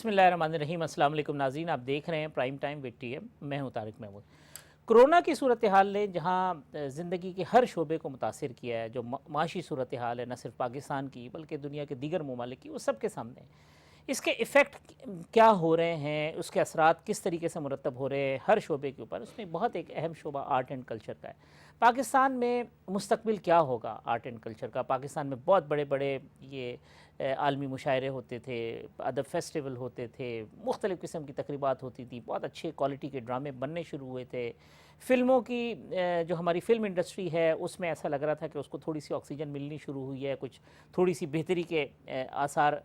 बिस्मिल्लाहिर्रहमानिर्रहीम। अस्सलाम वालेकुम नाज़रीन, आप देख रहे हैं प्राइम टाइम विद टीएम। मैं हूं तारिक महमूद। कोरोना की सूरत हाल ने जहां ज़िंदगी के हर शोबे को मुतासिर किया है, जो माशी सूरत हाल है न सिर्फ पाकिस्तान की बल्कि दुनिया के दीगर ममालिक की, वो सब के सामने है। इसके इफ़ेक्ट क्या हो रहे हैं, उसके असरात किस तरीके से मुरतब हो रहे हैं हर शोबे के ऊपर, उसमें बहुत एक अहम शोबा आर्ट एंड कल्चर का है। पाकिस्तान में मुस्तकबिल क्या होगा आर्ट एंड कल्चर का? पाकिस्तान में बहुत बड़े बड़े ये आलमी मुशायरे होते थे, अदब फेस्टिवल होते थे, मुख्तलिफ़ किस्म की तकरीबात होती थी, बहुत अच्छे क्वालिटी के ड्रामे बनने शुरू हुए थे। फ़िल्मों की जो हमारी फ़िल्म इंडस्ट्री है उसमें ऐसा लग रहा था कि उसको थोड़ी सी ऑक्सीजन मिलनी शुरू हुई है, कुछ थोड़ी सी बेहतरी के आसार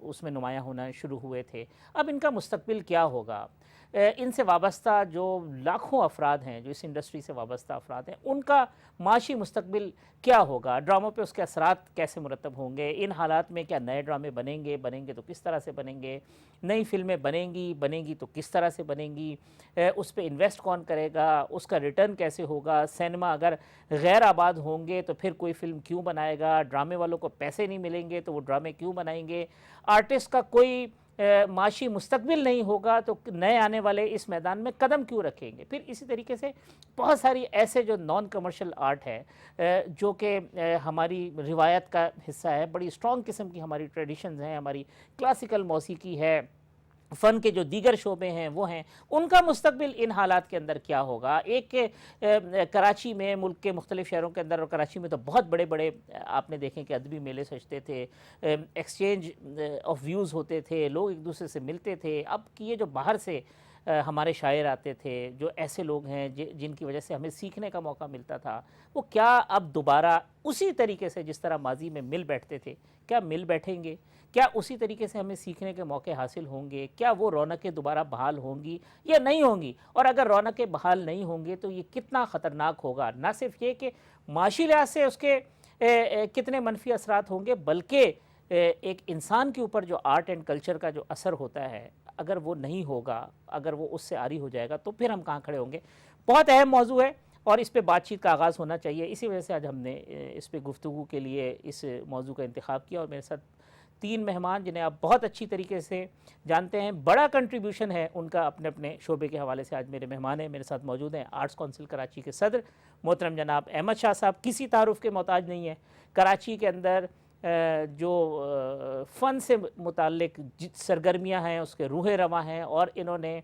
उसमें नुमायाँ होना शुरू हुए थे। अब इनका मुस्तकबिल क्या होगा? इनसे वाबस्ता जो लाखों अफराद हैं, जो इस इंडस्ट्री से वाबस्ता अफराद हैं, उनका माशी मुस्तकबिल क्या होगा? ड्रामों पे उसके असरात कैसे मुरतब होंगे? इन हालात में क्या नए ड्रामे बनेंगे तो किस तरह से बनेंगे? नई फ़िल्में बनेंगी तो किस तरह से बनेंगी? उस पे इन्वेस्ट कौन करेगा? उसका रिटर्न कैसे होगा? सिनेमा अगर गैर आबाद होंगे तो फिर कोई फ़िल्म क्यों बनाएगा? ड्रामे वालों को पैसे नहीं मिलेंगे तो वो ड्रामे क्यों बनाएंगे? आर्टिस्ट का कोई माशी मुस्तकबिल नहीं होगा तो नए आने वाले इस मैदान में कदम क्यों रखेंगे? फिर इसी तरीके से बहुत सारी ऐसे जो नॉन कमर्शियल आर्ट है जो कि हमारी रिवायत का हिस्सा है, बड़ी स्ट्रॉन्ग किस्म की हमारी ट्रेडिशंस हैं, हमारी क्लासिकल मौसीकी है, फ़न के जो दीगर शोबे हैं वो हैं, उनका मुस्तकबिल इन हालात के अंदर क्या होगा? एक कराची में, मुल्क के मुख्तलिफ़ शहरों के अंदर, और कराची में तो बहुत बड़े बड़े आपने देखें कि अदबी मेले सजते थे, एक्सचेंज ऑफ व्यूज़ होते थे, लोग एक दूसरे से मिलते थे। अब कि ये जो बाहर से हमारे शायर आते थे, जो ऐसे लोग हैं जिनकी वजह से हमें सीखने का मौका मिलता था, वो क्या अब दोबारा उसी तरीके से जिस तरह माजी में मिल बैठते थे, क्या मिल बैठेंगे? क्या उसी तरीके से हमें सीखने के मौके हासिल होंगे? क्या वो रौनकें दोबारा बहाल होंगी या नहीं होंगी? और अगर रौनकें बहाल नहीं होंगे तो ये कितना ख़तरनाक होगा? ना सिर्फ ये कि माशी लिहाज से उसके कितने मनफी असरात होंगे, बल्कि एक इंसान के ऊपर जो आर्ट एंड कल्चर का जो असर होता है, अगर वो नहीं होगा, अगर वो उससे आरी हो जाएगा तो फिर हम कहाँ खड़े होंगे? बहुत अहम मौजू है और इस पे बातचीत का आगाज़ होना चाहिए। इसी वजह से आज हमने इस पे गुफ्तगू के लिए इस मौजू का इंतखाब किया और मेरे साथ 3 मेहमान जिन्हें आप बहुत अच्छी तरीके से जानते हैं, बड़ा कंट्रीब्यूशन है उनका अपने अपने शोबे के हवाले से, आज मेरे मेहमान हैं। मेरे साथ मौजूद हैं आर्ट्स काउंसिल कराची के सदर मोहतरम जनाब अहमद शाह साहब, किसी तारुफ़ के मोहताज नहीं है। कराची के अंदर जो फ़न से मुताल्लिक सरगर्मियाँ हैं उसके रूहे रवां हैं और इन्होंने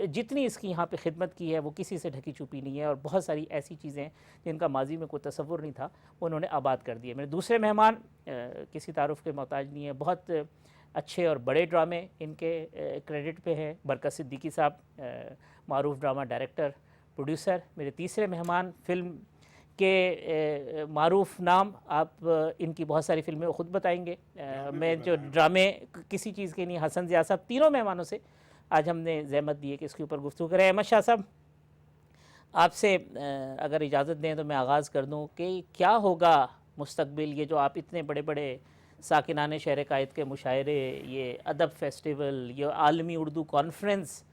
जितनी इसकी यहाँ पे खिदमत की है वो किसी से ढकी छुपी नहीं है और बहुत सारी ऐसी चीज़ें जिनका माजी में कोई तसव्वुर नहीं था उन्होंने आबाद कर दिए। मेरे दूसरे मेहमान किसी तारुफ़ के मोहताज नहीं है, बहुत अच्छे और बड़े ड्रामे इनके क्रेडिट पे हैं। बरकत सिद्दीकी साहब, मारूफ ड्रामा डायरेक्टर, प्रोड्यूसर। मेरे तीसरे मेहमान फ़िल्म के मारूफ नाम, आप इनकी बहुत सारी फ़िल्में ख़ुद बताएंगे। मैं जो ड्रामे किसी चीज़ के नहीं, हसन ज़िया साहब। तीनों मेहमानों से आज हमने ज़हमत दी है कि इसके ऊपर गुफ्तगू करें। अहमद शाह साहब, आपसे अगर इजाज़त दें तो मैं आगाज़ कर दूं कि क्या होगा मुस्तकबिल? ये जो आप इतने बड़े बड़े साकिनाने शहर कायद के मुशायरे, ये अदब फेस्टिवल, ये आलमी उर्दू कॉन्फ्रेंस,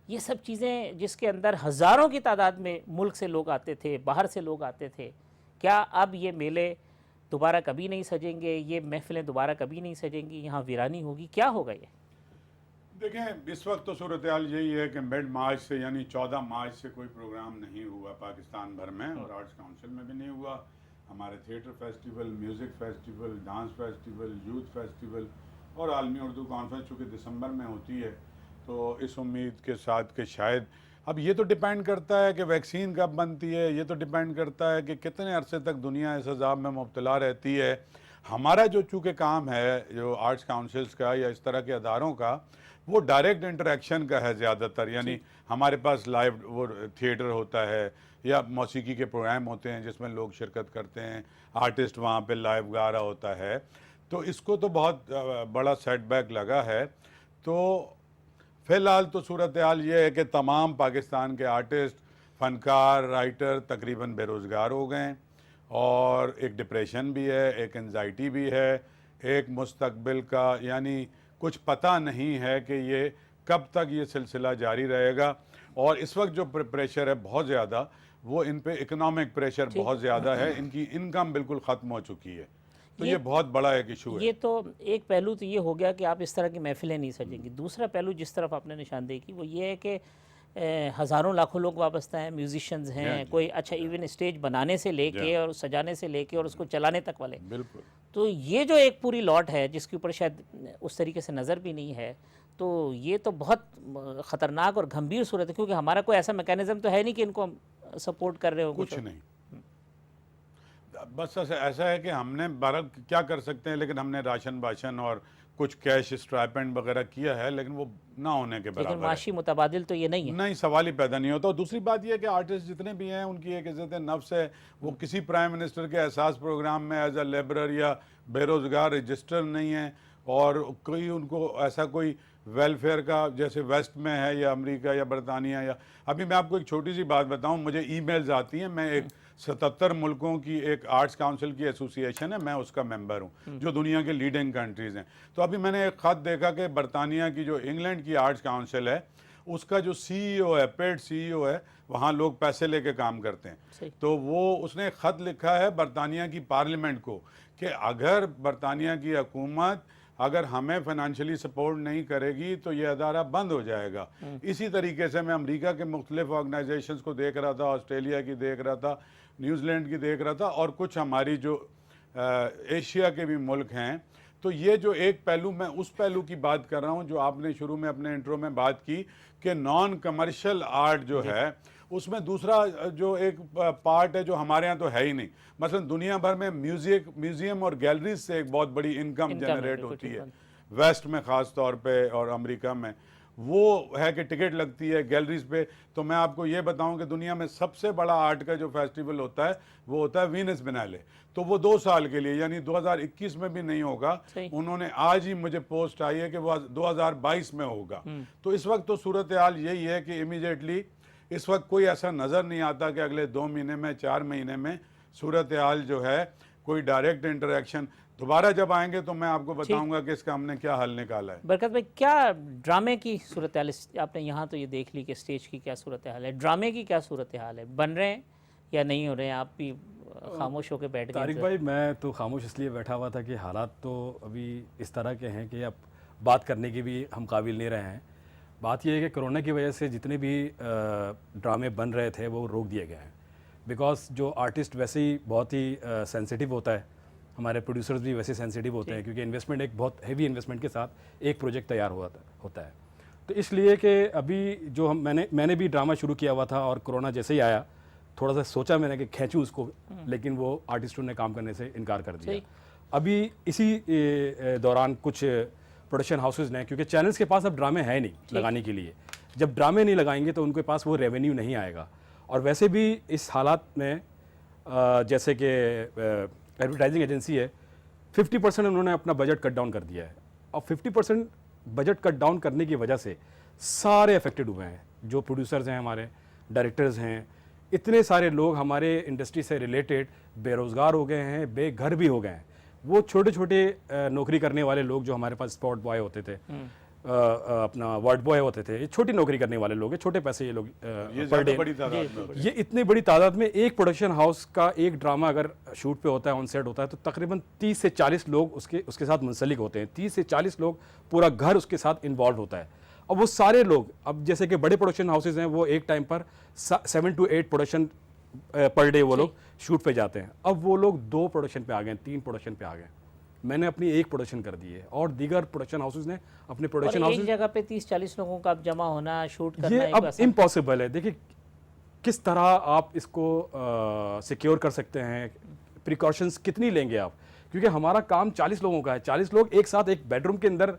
ये सब चीज़ें जिसके अंदर हज़ारों की तादाद में मुल्क से लोग आते थे, बाहर से लोग आते थे, क्या अब ये मेले दोबारा कभी नहीं सजेंगे? ये महफ़िलें दोबारा कभी नहीं सजेंगी? यहाँ वीरानी होगी? क्या होगा ये? देखें, इस वक्त तो सूरत हाल यही है कि मिड मार्च से यानी 14 मार्च से कोई प्रोग्राम नहीं हुआ पाकिस्तान भर में और आर्ट्स काउंसिल में भी नहीं हुआ। हमारे theatre festival, music festival, dance festival, youth festival और आलमी उर्दू कॉन्फ्रेंस चूँकि दिसंबर में होती है तो इस उम्मीद के साथ कि शायद अब ये तो डिपेंड करता है कि वैक्सीन कब बनती है, ये तो डिपेंड करता है कि कितने अरसे तक दुनिया इस अजाब में मुब्तला रहती है। हमारा जो चूँकि काम है जो आर्ट्स काउंसिल्स का या इस तरह के अदारों का, वो डायरेक्ट इंटरेक्शन का है ज़्यादातर, यानी हमारे पास लाइव वो थिएटर होता है या मौसीकी के प्रोग्राम होते हैं जिसमें लोग शिरकत करते हैं, आर्टिस्ट वहाँ पे लाइव गा रहा होता है। तो इसको तो बहुत बड़ा सेटबैक लगा है। तो फ़िलहाल तो सूरत हाल ये है कि तमाम पाकिस्तान के आर्टिस्ट, फ़नकार, राइटर तकरीबन बेरोज़गार हो गए और एक डिप्रेशन भी है, एक एंजाइटी भी है, एक मुस्तकबिल का यानी कुछ पता नहीं है कि ये कब तक ये सिलसिला जारी रहेगा। और इस वक्त जो प्रेशर है बहुत ज़्यादा, वो इन पे इकोनॉमिक प्रेशर बहुत ज़्यादा है, इनकी इनकम बिल्कुल ख़त्म हो चुकी है। तो ये बहुत बड़ा एक इशू है। ये तो एक पहलू तो ये हो गया कि आप इस तरह की महफिलें नहीं सजेंगी। दूसरा पहलू जिस तरफ आपने निशानदेही की वो ये है कि हज़ारों लाखों लोग वाबस्ता हैं, म्यूजिशियंस हैं, कोई अच्छा इवन स्टेज बनाने से लेके और सजाने से लेके और उसको चलाने तक वाले। बिल्कुल। तो ये जो एक पूरी लॉट है जिसके ऊपर शायद उस तरीके से नज़र भी नहीं है, तो ये तो बहुत ख़तरनाक और गंभीर सूरत है, क्योंकि हमारा कोई ऐसा मैकेनिज़्म तो है नहीं कि इनको हम सपोर्ट कर रहे हो। कुछ नहीं, बस ऐसा है कि हमने भारत क्या कर सकते हैं, लेकिन हमने राशन बाशन और कुछ कैश स्ट्राइपेंड वगैरह किया है, लेकिन वो ना होने के बराबर लेकिन है। माशी मुतबादिल तो ये नहीं है। नहीं, सवाल ही पैदा नहीं होता। और दूसरी बात यह है कि आर्टिस्ट जितने भी हैं उनकी एक इज्जत नफ्स है, वो किसी प्राइम मिनिस्टर के एहसास प्रोग्राम में एज अ लेबरर या बेरोजगार रजिस्टर नहीं है, और कोई उनको ऐसा कोई वेलफेयर का जैसे वेस्ट में है या अमेरिका या बरतानिया। या अभी मैं आपको एक छोटी सी बात बताऊं, मुझे ईमेल्स आती हैं, मैं एक 77 मुल्कों की एक आर्ट्स काउंसिल की एसोसिएशन है, मैं उसका मेंबर हूं, जो दुनिया के लीडिंग कंट्रीज़ हैं। तो अभी मैंने एक ख़त देखा कि बरतानिया की जो इंग्लैंड की आर्ट्स काउंसिल है, उसका जो सीईओ है, पेड सीईओ है, वहाँ लोग पैसे लेके काम करते हैं। तो वो उसने ख़त लिखा है बरतानिया की पार्लियामेंट को कि अगर बरतानिया की हुकूमत अगर हमें फाइनेंशियली सपोर्ट नहीं करेगी तो ये अदारा बंद हो जाएगा। इसी तरीके से मैं अमेरिका के मुख्तलिफ ऑर्गेनाइजेशंस को देख रहा था, ऑस्ट्रेलिया की देख रहा था, न्यूजीलैंड की देख रहा था, और कुछ हमारी जो एशिया के भी मुल्क हैं। तो ये जो एक पहलू, मैं उस पहलू की बात कर रहा हूँ जो आपने शुरू में अपने इंट्रो में बात की कि नॉन कमर्शियल आर्ट जो है, उसमें दूसरा जो एक पार्ट है जो हमारे यहाँ तो है ही नहीं। मसलन दुनिया भर में म्यूजियम और गैलरीज से एक बहुत बड़ी इनकम जनरेट होती है, वेस्ट में ख़ास तौर पे और अमेरिका में। वो है कि टिकट लगती है गैलरीज पे। तो मैं आपको ये बताऊं कि दुनिया में सबसे बड़ा आर्ट का जो फेस्टिवल होता है वो होता है वीनस बिनाले। तो वो 2 साल के लिए, यानी 2021 में भी नहीं होगा। उन्होंने आज ही मुझे पोस्ट आई है कि वो 2022 में होगा। तो इस वक्त तो सूरत हाल यही है कि इमीडिएटली इस वक्त कोई ऐसा नज़र नहीं आता कि अगले 2 महीने में, 4 महीने में सूरत हाल जो है कोई डायरेक्ट इंटरेक्शन। दोबारा जब आएंगे तो मैं आपको बताऊंगा कि इसका हमने क्या हल निकाला है। बरकत भाई, क्या ड्रामे की सूरत हाल, आपने यहाँ तो ये देख ली कि स्टेज की क्या सूरत हाल है, ड्रामे की क्या सूरत हाल है, बन रहे हैं या नहीं हो रहे हैं? आप भी खामोश होकर बैठ गए। तारिक भाई, मैं तो खामोश इसलिए बैठा हुआ था कि हालात तो अभी इस तरह के हैं कि अब बात करने के भी हम काबिल नहीं रहे हैं। बात यह है कि कोरोना की वजह से जितने भी ड्रामे बन रहे थे वो रोक दिए गए हैं, बिकॉज जो आर्टिस्ट वैसे ही बहुत ही सेंसिटिव होता है, हमारे प्रोड्यूसर्स भी वैसे सेंसिटिव होते हैं, क्योंकि इन्वेस्टमेंट एक बहुत हैवी इन्वेस्टमेंट के साथ एक प्रोजेक्ट तैयार होता है। तो इसलिए कि अभी जो मैंने भी ड्रामा शुरू किया हुआ था, और कोरोना जैसे ही आया थोड़ा सा सोचा मैंने कि खींचूं उसको, लेकिन वो आर्टिस्टों ने काम करने से इनकार कर दिया। अभी इसी दौरान कुछ प्रोडक्शन हाउसेज ने, क्योंकि चैनल्स के पास अब ड्रामे है नहीं लगाने के लिए, जब ड्रामे नहीं लगाएंगे तो उनके पास वो रेवेन्यू नहीं आएगा। और वैसे भी इस हालात में जैसे कि एडवर्टाइजिंग एजेंसी है, 50% उन्होंने अपना बजट कट डाउन कर दिया है, और 50% बजट कट डाउन करने की वजह से सारे अफेक्टेड हुए हैं। जो प्रोड्यूसर्स हैं, हमारे डायरेक्टर्स हैं, इतने सारे लोग हमारे इंडस्ट्री से रिलेटेड बेरोज़गार हो गए हैं, बेघर भी हो गए हैं। वो छोटे छोटे नौकरी करने वाले लोग जो हमारे पास स्पॉट बॉय होते थे, अपना वार्ड बॉय होते थे, ये छोटी नौकरी करने वाले लोग हैं, छोटे पैसे ये लोग पर डे। ये इतनी बड़ी तादाद में एक प्रोडक्शन हाउस का एक ड्रामा अगर शूट पे होता है, ऑन सेट होता है, तो तकरीबन 30 से 40 लोग उसके साथ मुंसलिक होते हैं। 30 से 40 लोग, पूरा घर उसके साथ इन्वॉल्व होता है। अब वो सारे लोग, अब जैसे कि बड़े प्रोडक्शन हाउसेज हैं, वो एक टाइम पर 7 to 8 प्रोडक्शन पर डे वो लोग शूट पे जाते हैं। अब वो लोग 2 प्रोडक्शन पे आ गए, 3 प्रोडक्शन पे आ गए। मैंने अपनी 1 प्रोडक्शन कर दी है, और दीगर प्रोडक्शन हाउसेज ने अपने प्रोडक्शन हाउसेज, एक जगह पे 30-40 लोगों का अब जमा होना, शूट करना, ये अब इम्पॉसिबल है। देखिए किस तरह आप इसको सिक्योर कर सकते हैं, प्रिकॉशंस कितनी लेंगे आप, क्योंकि हमारा काम 40 लोगों का है। 40 लोग एक साथ एक बेडरूम के अंदर,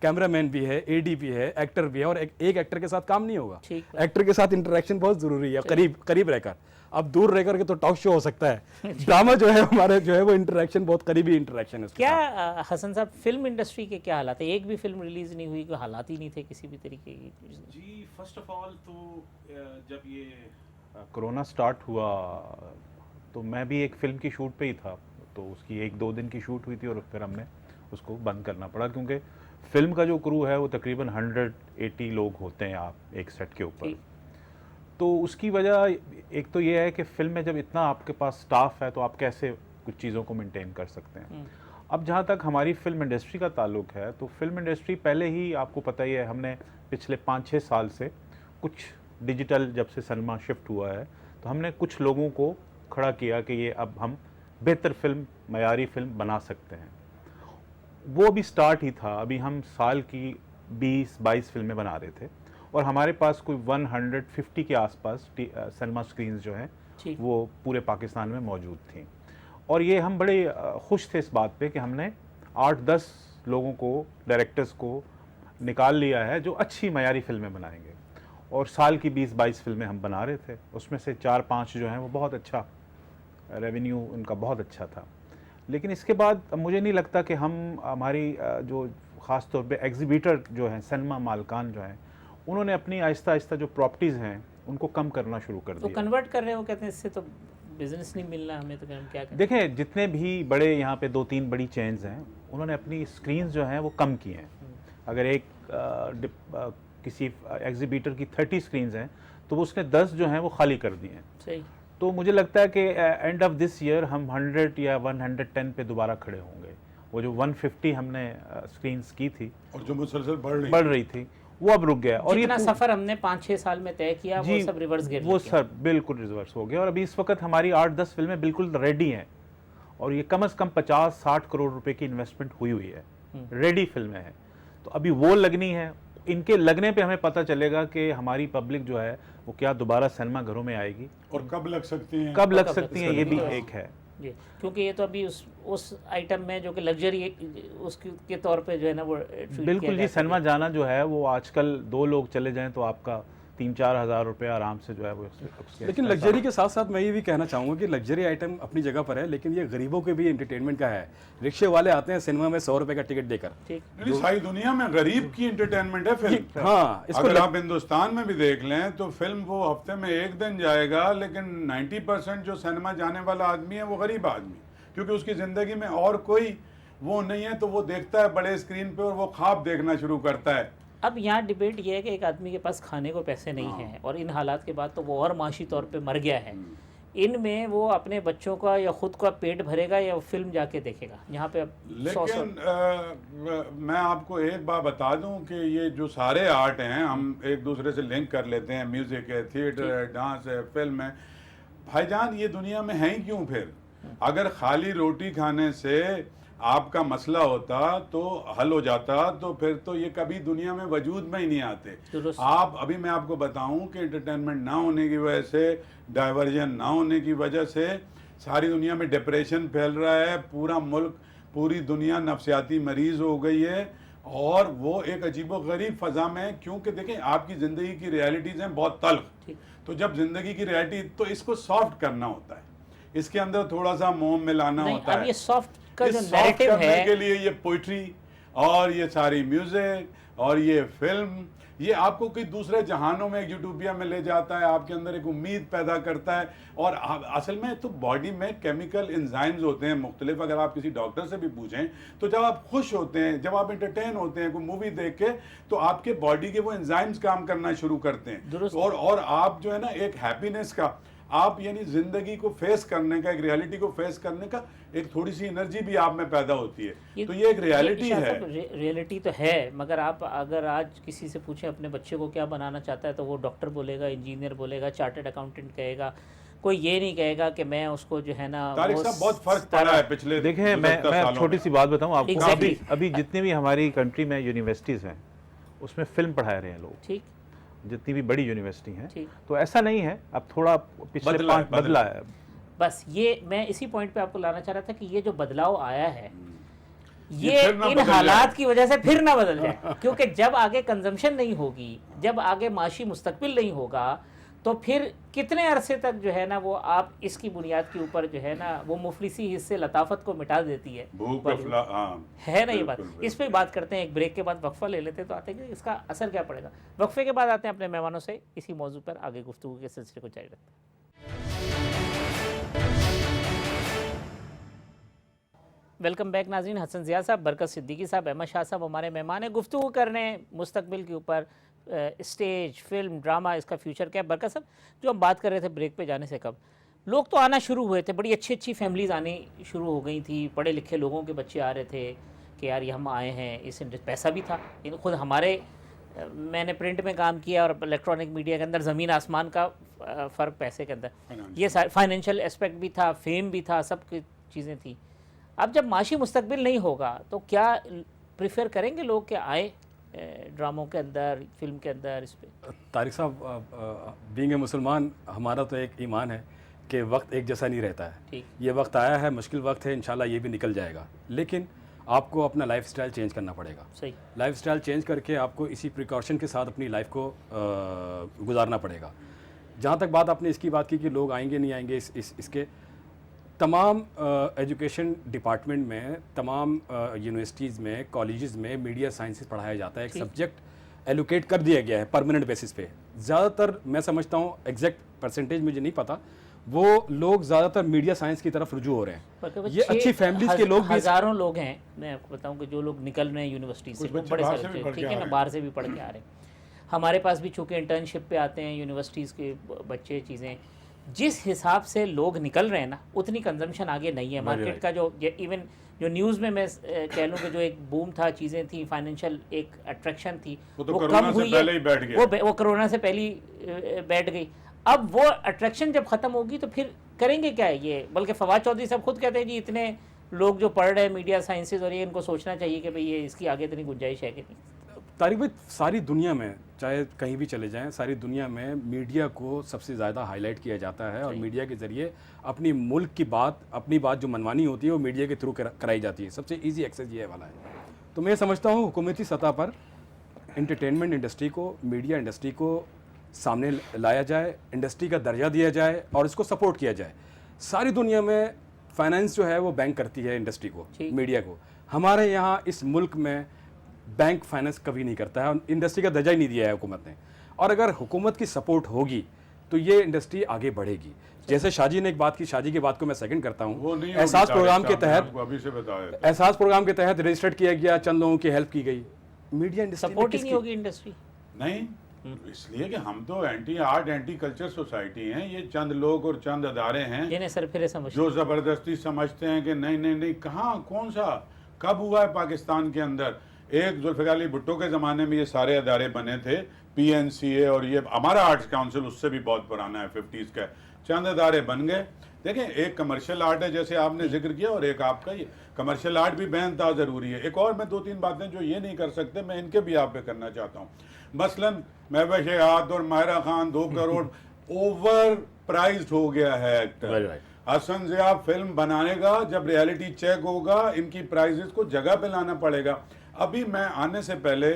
कैमरामैन भी है, एडी भी है, एक्टर भी है, और एक एक्टर के साथ काम नहीं होगा। एक्टर के साथ इंटरेक्शन बहुत जरूरी है, करीब रहकर। अब दूर रह करके तो टॉक शो हो सकता है, ड्रामा जो है हमारे जो है वो इंटरेक्शन बहुत करीबी इंटरेक्शन है। क्या हसन साहब, फिल्म इंडस्ट्री के क्या हालात है? एक भी फिल्म रिलीज नहीं हुई, कोई हालात ही नहीं थे किसी भी तरीके की। जी, फर्स्ट ऑफ ऑल तो जब ये कोरोना स्टार्ट हुआ तो मैं भी एक फिल्म की शूट पे ही था, तो उसकी 1-2 दिन की शूट हुई थी और फिर हमने उसको बंद करना पड़ा, क्योंकि फिल्म का जो क्रू है वो तकरीबन 180 लोग होते हैं आप एक सेट के ऊपर। तो उसकी वजह एक तो ये है कि फिल्म में जब इतना आपके पास स्टाफ है तो आप कैसे कुछ चीज़ों को मेंटेन कर सकते हैं। अब जहाँ तक हमारी फिल्म इंडस्ट्री का ताल्लुक है, तो फिल्म इंडस्ट्री पहले ही आपको पता ही है, हमने पिछले 5-6 साल से कुछ डिजिटल, जब से सिनेमा शिफ्ट हुआ है, तो हमने कुछ लोगों को खड़ा किया कि ये अब हम बेहतर फिल्म, मयारी फिल्म बना सकते हैं। वो अभी स्टार्ट ही था। अभी हम साल की 20-22 फिल्में बना रहे थे और हमारे पास कोई 150 के आसपास सिनेमा स्क्रीन्स जो हैं वो पूरे पाकिस्तान में मौजूद थी। और ये हम बड़े खुश थे इस बात पे कि हमने 8-10 लोगों को, डायरेक्टर्स को निकाल लिया है जो अच्छी मयारी फिल्में बनाएंगे। और साल की 20-22 फिल्में हम बना रहे थे, उसमें से 4-5 जो हैं वो बहुत अच्छा रेवेन्यू उनका बहुत अच्छा था। लेकिन इसके बाद मुझे नहीं लगता कि हम, हमारी जो ख़ास तौर पे एग्जीबिटर जो हैं, सिनेमा मालकान जो हैं, उन्होंने अपनी आहिस्ता आहिस्ता जो प्रॉपर्टीज़ हैं उनको कम करना शुरू कर दिया। तो कन्वर्ट कर रहे हैं, वो कहते हैं इससे तो बिजनेस नहीं मिलना हमें, तो हम क्या करें? देखें, जितने भी बड़े यहाँ पे 2-3 बड़ी चेन्स हैं, उन्होंने अपनी स्क्रीन्स जो हैं वो कम की हैं। अगर एक किसी एग्जीबिटर की 30 स्क्रीन्स हैं तो वो उसने 10 जो हैं वो खाली कर दी हैं। सही। तो मुझे लगता है कि एंड ऑफ दिस ईयर हम 100 या 110 पे दोबारा खड़े होंगे। वो जो 150 हमने स्क्रीन्स की थी और जो मुसलसल बढ़ रही थी, वो अब रुक गया। और जितना सफर हमने 5-6 साल में तय किया वो सब रिवर्स गियर, वो सब बिल्कुल रिवर्स हो गया। और अभी इस वक्त हमारी 8-10 फिल्में बिल्कुल रेडी हैं और ये कम से कम 50-60 करोड़ रुपए की इन्वेस्टमेंट हुई है, रेडी फिल्में हैं। तो अभी वो लगनी है। इनके लगने पे हमें पता चलेगा कि हमारी पब्लिक जो है वो क्या दोबारा सिनेमा घरों में आएगी और कब लग सकती हैं, कब लग सकती हैं, ये भी एक है जी। क्योंकि ये तो अभी उस आइटम में जो कि लग्जरी उसके के तौर पे जो है ना वो बिल्कुल जी। सिनेमा जाना जो है वो आजकल 2 लोग चले जाएं तो आपका 3-4 हज़ार रुपये आराम से जो है वो। लेकिन लग्जरी के साथ साथ मैं ये भी कहना चाहूँगा कि लग्जरी आइटम अपनी जगह पर है, लेकिन ये गरीबों के भी एंटरटेनमेंट का है। रिक्शे वाले आते हैं सिनेमा में 100 रुपए का टिकट देकर। नहीं, सारी दुनिया में गरीब की एंटरटेनमेंट है फिल्म। हाँ, इसको अगर आप हिंदुस्तान में भी देख लें तो फिल्म वो हफ्ते में 1 दिन जाएगा, लेकिन 90% जो सिनेमा जाने वाला आदमी है वो गरीब आदमी, क्योंकि उसकी ज़िंदगी में और कोई वो नहीं है, तो वो देखता है बड़े स्क्रीन पे और वो ख्वाब देखना शुरू करता है। अब यहाँ डिबेट ये है कि एक आदमी के पास खाने को पैसे नहीं हैं और इन हालात के बाद तो वो और माशी तौर पे मर गया है। इनमें वो अपने बच्चों का या खुद का पेट भरेगा या फिल्म जाके देखेगा? यहाँ पे अब लेकिन मैं आपको एक बात बता दूं कि ये जो सारे आर्ट हैं, हम एक दूसरे से लिंक कर लेते हैं, म्यूजिक है, थिएटर है, डांस है, फिल्म है। भाईजान, ये दुनिया में है ही क्यों फिर? अगर खाली रोटी खाने से आपका मसला होता तो हल हो जाता, तो फिर तो ये कभी दुनिया में वजूद में ही नहीं आते। आप अभी मैं आपको बताऊं कि एंटरटेनमेंट ना होने की वजह से, डाइवर्जन ना होने की वजह से सारी दुनिया में डिप्रेशन फैल रहा है। पूरा मुल्क, पूरी दुनिया नफ्सियाती मरीज हो गई है और वो एक अजीबोगरीब फ़ज़ा में, क्योंकि देखें आपकी ज़िंदगी की रियलिटीज़ हैं बहुत तल्ख। तो जब ज़िंदगी की रियलिटी, तो इसको सॉफ्ट करना होता है, इसके अंदर थोड़ा सा मोम मिलाना होता है। अब ये सॉफ्ट का जो सॉफ्ट नैरेटिव करने है के लिए ये पोइट्री और ये सारी म्यूजिक और ये फिल्म, ये आपको कोई दूसरे जहानों में, एक यूटोपिया में ले जाता है, आपके अंदर एक उम्मीद पैदा करता है। और असल में तो बॉडी में केमिकल एंजाइम्स होते हैं मुख्तलिफ। अगर आप किसी डॉक्टर से भी पूछें तो जब आप खुश होते हैं, जब आप एंटरटेन होते हैं कोई मूवी देख के, तो आपके बॉडी के वो एंजाइम्स काम करना शुरू करते हैं और आप जो है ना एक हैप्पीनेस का, आप यानी जिंदगी को फेस करने का, एक रियलिटी को फेस करने का एक थोड़ी सी एनर्जी भी आप में पैदा होती है। तो ये एक रियलिटी है। रियलिटी तो है, मगर आप अगर आज किसी से पूछें अपने बच्चे को क्या बनाना चाहता है तो वो डॉक्टर बोलेगा, इंजीनियर बोलेगा, चार्टर्ड अकाउंटेंट कहेगा। कोई ये नहीं कहेगा कि मैं उसको जो है ना, तारिक साहब बहुत फर्क पड़ा है पिछले। देखें, मैं छोटी सी बात बताऊं आपको। अभी जितनी भी हमारी कंट्री में यूनिवर्सिटीज़ हैं उसमें फिल्म पढ़ा रहे हैं लोग, ठीक, जितनी भी बड़ी यूनिवर्सिटी हैं। तो ऐसा नहीं है, अब थोड़ा पिछले बदला है। बस ये मैं इसी पॉइंट पे आपको लाना चाह रहा था कि ये जो बदलाव आया है ये इन हालात की वजह से फिर ना बदल जाए। क्योंकि जब आगे कंजम्पशन नहीं होगी, जब आगे माशी मुस्तकबिल नहीं होगा, तो फिर कितने अरसे तक जो है ना वो आप इसकी बुनियाद के ऊपर जो है ना वो मुफलिसी हिस्से लताफत को मिटा देती है। है ना ये बात। इस पे बात करते हैं, एक ब्रेक के बाद वक्फा ले लेते हैं, तो आते हैं कि इसका असर क्या पड़ेगा। वक्फे के बाद आते हैं अपने मेहमानों से इसी मौजू पर आगे गुफ्तगू के सिलसिले को जारी रखते हैं। वेलकम बैक नाज़रीन। हसन ज़िया साहब, बरकत सिद्दीकी साहब, अहमद शाह साहब हमारे मेहमान हैं। गुफ्तगू करने मुस्तकबिल के ऊपर, स्टेज, फिल्म, ड्रामा, इसका फ्यूचर क्या है। बरकत साहब, जो हम बात कर रहे थे ब्रेक पे जाने से कब, लोग तो आना शुरू हुए थे, बड़ी अच्छी अच्छी फैमिलीज़ आनी शुरू हो गई थी, पढ़े लिखे लोगों के बच्चे आ रहे थे कि यार ये हम आए हैं, इस पैसा भी था। खुद हमारे मैंने प्रिंट में काम किया और इलेक्ट्रॉनिक मीडिया के अंदर ज़मीन आसमान का फ़र्क पैसे के अंदर। ये फाइनेंशियल एस्पेक्ट भी था, फेम भी था, सब चीज़ें थी। अब जब माशी मुस्तकबिल नहीं होगा तो क्या प्रेफर करेंगे लोग कि आए ड्रामों के अंदर, फिल्म के अंदर? इस पे तारिक साहब, बीइंग ए मुसलमान, हमारा तो एक ईमान है कि वक्त एक जैसा नहीं रहता है। ठीक। ये वक्त आया है, मुश्किल वक्त है, इंशाल्लाह ये भी निकल जाएगा, लेकिन आपको अपना लाइफस्टाइल चेंज करना पड़ेगा। सही। लाइफस्टाइल चेंज करके आपको इसी प्रिकॉशन के साथ अपनी लाइफ को गुजारना पड़ेगा। जहाँ तक बात आपने इसकी बात की कि लोग आएंगे नहीं आएंगे, इसके तमाम एजुकेशन डिपार्टमेंट में, तमाम यूनिवर्सिटीज़ में, कॉलेजेस में मीडिया साइंसेस पढ़ाया जाता है। एक सब्जेक्ट एलोकेट कर दिया गया है परमानेंट बेसिस पे। ज़्यादातर मैं समझता हूँ, एग्जैक्ट परसेंटेज मुझे नहीं पता, वो लोग ज़्यादातर मीडिया साइंस की तरफ रुजू हो रहे हैं। ये अच्छी फैमिलीज के लोग भी, हज़ारों लोग हैं, मैं आपको बताऊं कि जो लोग निकल रहे हैं यूनिवर्सिटी से, बड़े सारे, ठीक है ना, बाहर से भी पढ़ के आ रहे हैं। हमारे पास भी चूँकि इंटर्नशिप पे आते हैं यूनिवर्सिटीज़ के बच्चे, चीज़ें जिस हिसाब से लोग निकल रहे हैं ना, उतनी कंजम्पशन आगे नहीं है मार्केट का। जो इवन जो न्यूज़ में मैं कह लूँ कि जो एक बूम था, चीज़ें थी, फाइनेंशियल एक अट्रैक्शन थी, वो कम हुई है। वो कोरोना से पहले ही बैठ गई। अब वो अट्रैक्शन जब ख़त्म होगी तो फिर करेंगे क्या है ये? बल्कि फवाद चौधरी साहब खुद कहते हैं जी इतने लोग जो पढ़ रहे हैं मीडिया साइंसेज, और ये इनको सोचना चाहिए कि भाई ये इसकी आगे इतनी गुंजाइश है कि नहीं। तारिक भाई, सारी दुनिया में, चाहे कहीं भी चले जाएं, सारी दुनिया में मीडिया को सबसे ज़्यादा हाईलाइट किया जाता है, और मीडिया के ज़रिए अपनी मुल्क की बात, अपनी बात जो मनवानी होती है वो मीडिया के थ्रू कराई जाती है। सबसे ईजी एक्सेस ये वाला है। तो मैं समझता हूँ हुकूमती सतह पर एंटरटेनमेंट इंडस्ट्री को, मीडिया इंडस्ट्री को सामने लाया जाए, इंडस्ट्री का दर्जा दिया जाए और इसको सपोर्ट किया जाए। सारी दुनिया में फाइनेंस जो है वो बैंक करती है इंडस्ट्री को, मीडिया को। हमारे यहाँ इस मुल्क में बैंक फाइनेंस कभी नहीं करता है, और इंडस्ट्री का दर्जा ही नहीं दिया है हुकूमत ने। और अगर हुकूमत की सपोर्ट होगी तो ये इंडस्ट्री आगे बढ़ेगी। जैसे शाजी ने एक बात की, शाजी की बात को मैं सेकंड करता हूँ। एहसास प्रोग्राम के तहत, एहसास प्रोग्राम के तहत रजिस्टर्ड किया गया, चंद लोगों की हेल्प की गई। मीडिया इंडस्ट्री सपोर्ट ही नहीं होगी इंडस्ट्री नहीं, इसलिए कि हम तो anti art, anti culture society हैं। ये चंद लोग और चंद अदारे हैं जिन्हें सर फिर जो जबरदस्ती समझते हैं कि नहीं नहीं नहीं। कहाँ, कौन सा, कब हुआ है पाकिस्तान के अंदर? एक जुल्फ़िकार अली भुट्टो के ज़माने में ये सारे अदारे बने थे, PNCA, और ये हमारा आर्ट्स काउंसिल उससे भी बहुत पुराना है, 50s का। चंद अदारे बन गए। देखें, एक कमर्शियल आर्ट है जैसे आपने जिक्र किया, और एक आपका ये कमर्शियल आर्ट भी बेनता ज़रूरी है। एक और मैं 2-3 बातें जो ये नहीं कर सकते, मैं इनके भी आप पे करना चाहता हूँ। मसलन महबूब याद और माहिरा खान 2 करोड़ ओवर प्राइज्ड हो गया है एक्टर। हसन ज़िया फिल्म बनाने का जब रियलिटी चेक होगा, इनकी प्राइजेस को जगह पे लाना पड़ेगा। अभी मैं आने से पहले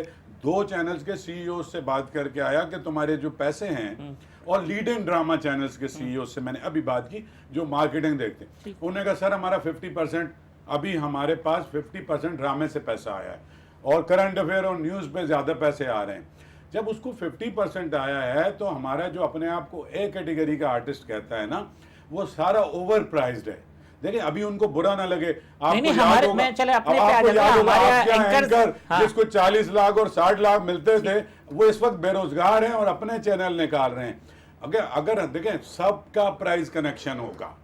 2 चैनल्स के CEO से बात करके आया कि तुम्हारे जो पैसे हैं, और लीडिंग ड्रामा चैनल्स के CEO से मैंने अभी बात की जो मार्केटिंग देखते हैं। उन्होंने कहा सर हमारा 50%, अभी हमारे पास 50% ड्रामे से पैसा आया है, और करंट अफेयर और न्यूज़ पे ज़्यादा पैसे आ रहे हैं। जब उसको 50% आया है तो हमारा जो अपने आप को A कैटेगरी का आर्टिस्ट कहता है ना, वो सारा ओवर प्राइज्ड है। देखिए, अभी उनको बुरा ना लगे, आपको याद होगा, एंकर जिसको 40 लाख और 60 लाख मिलते थे, वो इस वक्त बेरोजगार हैं और अपने चैनल निकाल रहे हैं। अगर देखें, सबका प्राइस कनेक्शन होगा,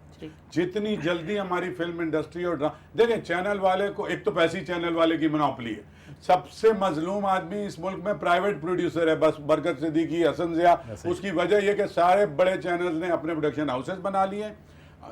जितनी जल्दी हमारी फिल्म इंडस्ट्री और देखें, चैनल वाले को, एक तो पैसी चैनल वाले की मोनोपोली है। सबसे मजलूम आदमी इस मुल्क में प्राइवेट प्रोड्यूसर है, बस बरकत सिद्दीकी, हसन ज़िया। उसकी वजह यह कि सारे बड़े चैनल्स ने अपने प्रोडक्शन हाउसेस बना लिए,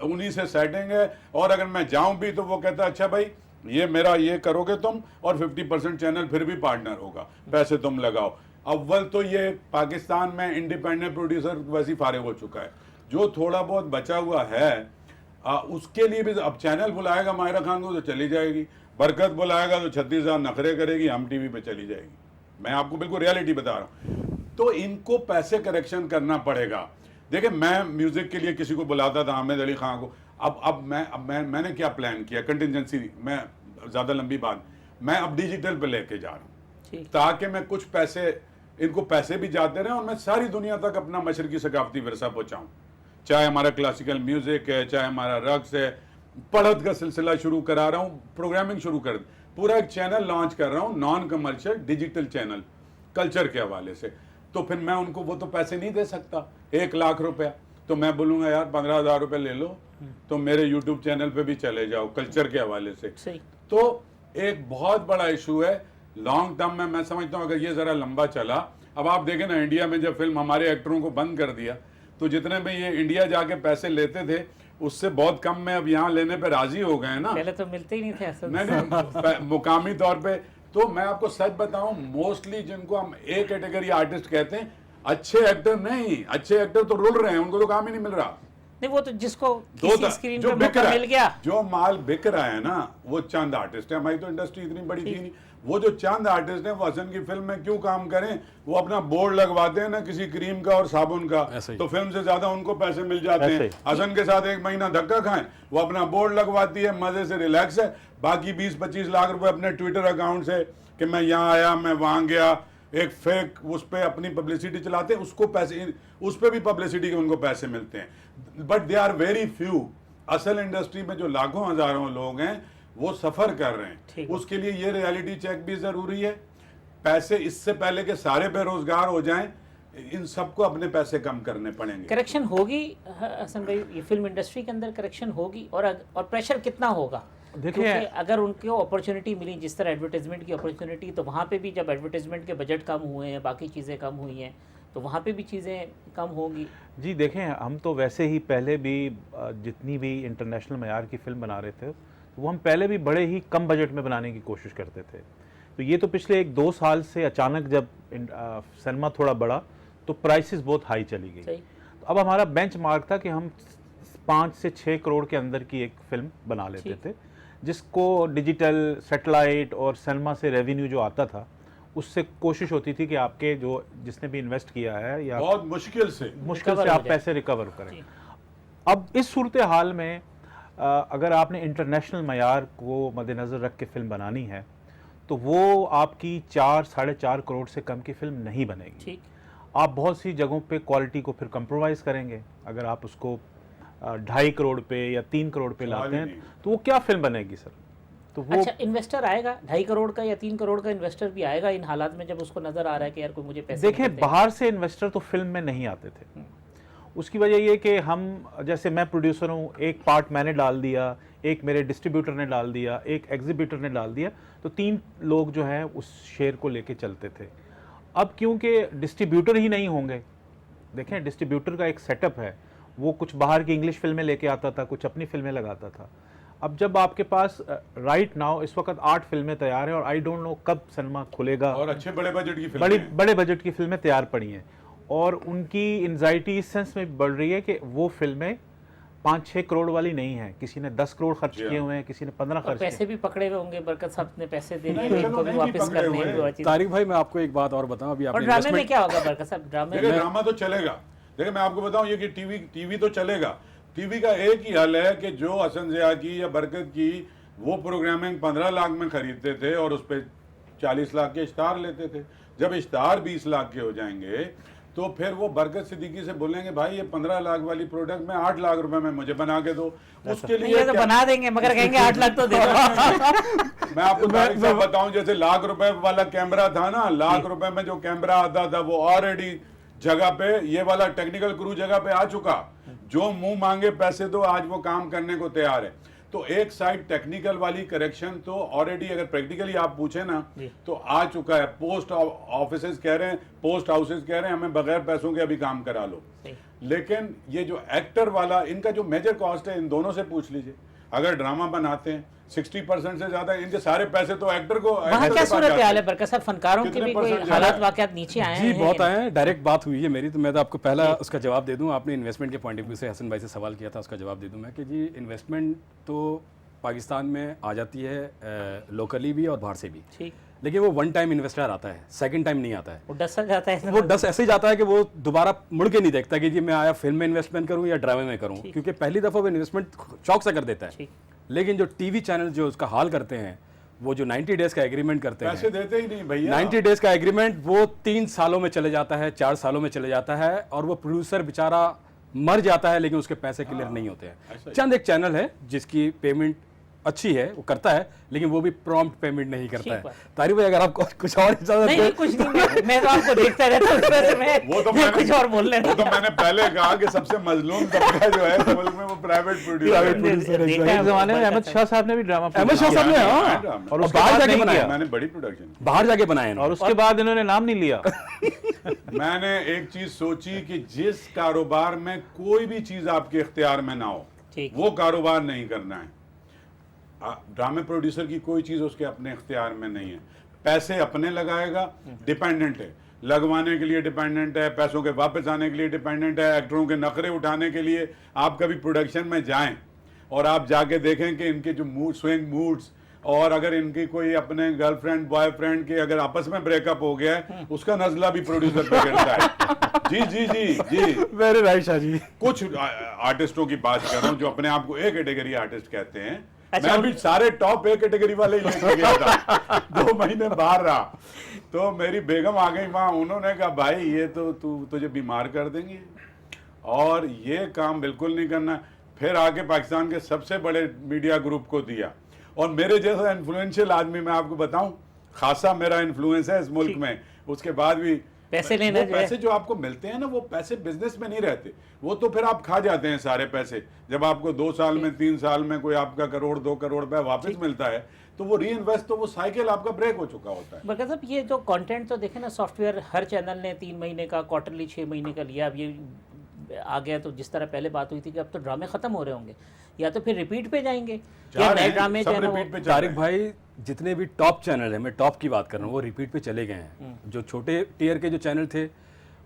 उन्हीं से सेटिंग है। और अगर मैं जाऊं भी तो वो कहता है अच्छा भाई ये मेरा ये करोगे तुम, और 50% चैनल फिर भी पार्टनर होगा, पैसे तुम लगाओ। अव्वल तो ये पाकिस्तान में इंडिपेंडेंट प्रोड्यूसर वैसे फारिग हो चुका है। जो थोड़ा बहुत बचा हुआ है उसके लिए भी अब चैनल बुलाएगा माहिरा खान को तो चली जाएगी, बरकत बुलाएगा तो 36,000 नखरे करेगी, हम TV पे चली जाएगी। मैं आपको बिल्कुल रियलिटी बता रहा हूँ। तो इनको पैसे करेक्शन करना पड़ेगा। देखिए, मैं म्यूजिक के लिए किसी को बुलाता था, आमिर अली खान को। अब मैंने क्या प्लान किया, कंटिजेंसी, मैं ज़्यादा लंबी बात, मैं अब डिजिटल पे लेके जा रहा हूँ ताकि मैं कुछ पैसे, इनको पैसे भी जाते रहे और मैं सारी दुनिया तक अपना मशरकी सकाफती विरसा पहुँचाऊँ। चाहे हमारा क्लासिकल म्यूजिक है, चाहे हमारा रक्स है, पढ़त का सिलसिला शुरू करा रहा हूँ, प्रोग्रामिंग शुरू कर, पूरा एक चैनल लॉन्च कर रहा हूँ, non commercial digital channel culture के हवाले से। तो फिर मैं उनको वो तो पैसे नहीं दे सकता, 1 लाख रुपया, तो मैं बोलूंगा यार 15,000 रुपए ले लो, तो मेरे यूट्यूब चैनल पे भी चले जाओ कल्चर के हवाले से। सही। तो एक बहुत बड़ा इशू है लॉन्ग टर्म में। मैं समझता हूँ अगर ये जरा लंबा चला, अब आप देखें ना इंडिया में जब फिल्म हमारे एक्टरों को बंद कर दिया तो जितने भी ये इंडिया जाके पैसे लेते थे उससे बहुत कम में अब यहाँ लेने पे राजी हो गए ना। पहले तो मिलते ही नहीं थे असल में। नहीं मुकामी तौर पे। तो मैं आपको सच बताऊं, मोस्टली जिनको हम ए कैटेगरी आर्टिस्ट कहते हैं, अच्छे एक्टर नहीं, अच्छे एक्टर तो रुल रहे हैं, उनको तो काम ही नहीं मिल रहा। नहीं, वो तो जिसको किसी स्क्रीन जो पे बिक मौका रहा मिल गया, जो माल बिक रहा है ना, वो चंद आर्टिस्ट है। हमारी तो इंडस्ट्री इतनी बड़ी थी नहीं। वो जो चंद आर्टिस्ट हैं वो हसन की फिल्म में क्यों काम करें? वो अपना बोर्ड लगवाते हैं ना किसी क्रीम का और साबुन का, तो फिल्म से ज्यादा उनको पैसे मिल जाते हैं। हसन के साथ एक महीना धक्का खाएं, वो अपना बोर्ड लगवाती है, मजे से रिलैक्स है, बाकी 20-25 लाख रुपए अपने ट्विटर अकाउंट से कि मैं यहाँ आया, मैं वहां गया, एक फेक उस पर अपनी पब्लिसिटी चलाते हैं, उसको पैसे, उस पर भी पब्लिसिटी के उनको पैसे मिलते हैं। But they are very few. असल इंडस्ट्री में जो लाखों हजारों लोग हैं वो सफर कर रहे हैं। उसके लिए ये रियलिटी चेक भी जरूरी है। पैसे इससे पहले के सारे बेरोजगार हो जाएं, इन सबको अपने पैसे कम करने पड़ेंगे। करेक्शन होगी हसन भाई, ये फिल्म इंडस्ट्री के अंदर करेक्शन होगी। और प्रेशर कितना होगा? देखिए अगर उनको अपॉर्चुनिटी मिली जिस तरह एडवर्टाइजमेंट की अपॉर्चुनिटी, तो वहाँ पे भी जब एडवर्टाइजमेंट के बजट कम हुए हैं, बाकी चीज़ें कम हुई हैं, तो वहाँ पे भी चीज़ें कम होंगी। जी देखें, हम तो वैसे ही पहले भी जितनी भी इंटरनेशनल मयार की फिल्म बना रहे थे, तो वो हम पहले भी बड़े ही कम बजट में बनाने की कोशिश करते थे। तो ये तो पिछले 1-2 साल से अचानक जब सिनेमा थोड़ा बढ़ा तो प्राइसेस बहुत हाई चली गई। तो अब हमारा बेंचमार्क था कि हम 5 से 6 करोड़ के अंदर की एक फिल्म बना लेते थे, जिसको डिजिटल, सैटेलाइट और सिनेमा से रेवेन्यू जो आता था उससे कोशिश होती थी कि आपके जो जिसने भी इन्वेस्ट किया है या बहुत मुश्किल से आप पैसे रिकवर करें। अब इस सूरत हाल में अगर आपने इंटरनेशनल मयार को मद्देनज़र रख के फिल्म बनानी है तो वो आपकी 4-4.5 करोड़ से कम की फिल्म नहीं बनेगी। आप बहुत सी जगहों पे क्वालिटी को फिर कंप्रोमाइज़ करेंगे। अगर आप उसको 2.5 करोड़ पे या 3 करोड़ पे लाते हैं तो वो क्या फिल्म बनेगी सर? तो वो अच्छा, इन्वेस्टर आएगा 2.5 करोड़ का या 3 करोड़ का इन्वेस्टर भी आएगा इन हालात में, जब उसको नजर आ रहा है कि यार कोई मुझे पैसे देखिए, बाहर से इन्वेस्टर तो फिल्म में नहीं आते थे। उसकी वजह ये कि हम, जैसे मैं प्रोड्यूसर हूँ, एक पार्ट मैंने डाल दिया, एक मेरे डिस्ट्रीब्यूटर ने डाल दिया, एक एग्जीबिटर ने डाल दिया, तो 3 लोग जो हैं उस शेयर को लेके चलते थे। अब क्योंकि डिस्ट्रीब्यूटर ही नहीं होंगे, देखें डिस्ट्रीब्यूटर का एक सेटअप है, वो कुछ बाहर की इंग्लिश फिल्में लेके आता था, कुछ अपनी फिल्में लगाता था। अब जब आपके पास राइट नाउ इस वक्त 8 फिल्में तैयार हैं और आई डोंट नो कब सिनेमा खुलेगा, और अच्छे बड़े बजट की फिल्में, बड़े बजट की फिल्में तैयार पड़ी हैं, और उनकी एंजाइटी इस सेंस में बढ़ रही है कि वो फिल्में 5-6 करोड़ वाली नहीं है। किसी ने 10 करोड़ खर्च किए हुए हैं, किसी ने 15 खर्च किए। पैसे भी पकड़े हुए होंगे, बरकत साहब ने पैसे दे दिए, इनको भी वापस करने हैं। तारिक भाई, मैं आपको एक बात और बताऊं, अभी आपने ड्रामे में क्या होगा बरकत साहब? ड्रामा तो चलेगा। देखिए मैं आपको बताऊं, ये कि टीवी तो चलेगा। टीवी का एक ही हल है कि जो हसन ज़िया की या बरकत की वो प्रोग्रामिंग 15 लाख में खरीदते थे और उस पर 40 लाख के इश्तार लेते थे। जब इश्तार 20 लाख के हो जाएंगे तो फिर वो बरकत सिद्दीकी से बोलेंगे भाई ये 15 लाख वाली प्रोडक्ट में 8 लाख रुपए में मुझे बना के दो। उसके लिए तो बना देंगे, मगर कहेंगे 8 लाख तो दे दो। मैं आपको बताऊं, जैसे लाख रुपए वाला कैमरा था ना, लाख रुपए में जो कैमरा आता था वो ऑलरेडी जगह पे, ये वाला टेक्निकल क्रू जगह पे आ चुका, जो मुंह मांगे पैसे दो, आज वो काम करने को तैयार है। तो एक साइड टेक्निकल वाली करेक्शन तो ऑलरेडी, अगर प्रैक्टिकली आप पूछे ना तो आ चुका है। पोस्ट ऑफिसेज कह रहे हैं, पोस्ट हाउसेज कह रहे हैं हमें बगैर पैसों के अभी काम करा लो। लेकिन ये जो एक्टर वाला, इनका जो मेजर कॉस्ट है, इन दोनों से पूछ लीजिए। अगर ड्रामा बनाते हैं 60% से ज्यादा इनके सारे पैसे तो एक्टर को। वहाँ क्या सूरत हाल है बरकत साहब? फनकारों के भी कोई हालात वाकयात नीचे आए हैं? जी बहुत आए हैं। डायरेक्ट बात हुई है मेरी, तो मैं तो आपको पहला उसका जवाब दे दूं। आपने इन्वेस्टमेंट के पॉइंट ऑफ व्यू से हसन भाई से सवाल किया था, उसका जवाब दे दूं मैं कि जी इन्वेस्टमेंट तो पाकिस्तान में आ जाती है लोकली भी और बाहर से भी, ठीक, लेकिन वो 1 टाइम इन्वेस्टर आता है, 2nd टाइम नहीं आता है। वो डस जाता है, वो डस ऐसे जाता है कि वो दोबारा मुड़ के नहीं देखता कि जी मैं आया फिल्म में इन्वेस्टमेंट करूं या ड्रामे में करूं, क्योंकि पहली दफ़ा वो इन्वेस्टमेंट चौक से कर देता है। लेकिन जो टीवी चैनल जो उसका हाल करते हैं, वो जो 90 डेज का एग्रीमेंट करते हैं, पैसे देते ही नहीं भैया। 90 डेज का एग्रीमेंट वो 3 सालों में चले जाता है, 4 सालों में चले जाता है, और वो प्रोड्यूसर बेचारा मर जाता है, लेकिन उसके पैसे क्लियर नहीं होते हैं। चंद एक चैनल है जिसकी पेमेंट अच्छी है, वो करता है, लेकिन वो भी प्रॉम्प्ट पेमेंट नहीं करता ठीक है। बात। तारिक भाई, अगर आप कुछ और इजाजत नहीं दें। नहीं, कुछ नहीं, मैं तो आपको देखता रहता हूँ, इस वजह से वो तो मैं मैंने कुछ और बोल वो लेना। तो मैंने पहले कहा कि सबसे मजलूम तबका जो है इस मुल्क में वो प्राइवेट प्रोड्यूसर है। प्रोड्यूसर है, देखा है एक जमाने में वो अहमद शाह साहब ने भी ड्रामा अहमद शाह साहब ने, हाँ, ड्रामा। और उसके बाहर बाद जाके नहीं बनाया, किया। मैंने बड़ी प्रोडक्शन बाहर जाके बनाए और उसके बाद इन्होंने नाम नहीं लिया। मैंने एक चीज सोची कि जिस कारोबार में कोई भी चीज आपके इख्तियार में ना हो, ठीक। वो कारोबार नहीं करना है। ड्रामे प्रोड्यूसर की कोई चीज उसके अपने इख्तियार में नहीं है। पैसे अपने लगाएगा, डिपेंडेंट है, लगवाने के लिए डिपेंडेंट है, पैसों के वापस आने के लिए डिपेंडेंट है, एक्टरों के नखरे उठाने के लिए। आप कभी प्रोडक्शन में जाएं और आप जाके देखें कि इनके जो मूड स्विंग मूड्स, और अगर इनकी कोई अपने गर्लफ्रेंड बॉयफ्रेंड के अगर आपस में ब्रेकअप हो गया है, उसका नजला भी प्रोड्यूसर पे गिरता है। जी जी जी जी। Very right Shah ji. कुछ आर्टिस्टों की बात कर रहा हूँ जो अपने आप को ए कैटेगरी आर्टिस्ट कहते हैं। अच्छा, मैं भी सारे टॉप ए कैटेगरी वाले ही लेके गया था। 2 महीने बाहर रहा, तो मेरी बेगम आ गई वहां, उन्होंने कहा भाई ये तो तुझे बीमार कर देंगे और ये काम बिल्कुल नहीं करना। फिर आके पाकिस्तान के सबसे बड़े मीडिया ग्रुप को दिया, और मेरे जैसा इन्फ्लुएंशियल आदमी, मैं आपको बताऊं, खासा मेरा इन्फ्लुएंस है इस मुल्क में। उसके बाद भी पैसे लेना वो जो है। पैसे जो आपको मिलते हैं ना, वो पैसे बिजनेस में नहीं रहते, वो तो फिर आप खा जाते हैं सारे पैसे। जब आपको 2 साल में 3 साल में कोई आपका 1 करोड़ 2 करोड़ रुपए वापस मिलता है, तो वो री इन्वेस्ट, तो वो साइकिल आपका ब्रेक हो चुका होता है। बरकत साहब, ये जो कंटेंट तो देखे ना, सॉफ्टवेयर हर चैनल ने 3 महीने का, क्वार्टरली 6 महीने का लिया। अब ये आ गया, तो जिस तरह पहले बात हुई थी कि अब तो ड्रामे खत्म हो रहे होंगे, या तो फिर रिपीट पे जाएंगे या नए ड्रामे जो है ना वो। रिपीट पे तारिक भाई, जितने भी टॉप चैनल है, मैं टॉप की बात कर रहा हूँ, वो रिपीट पे चले गए हैं। जो छोटे टीयर के जो चैनल थे,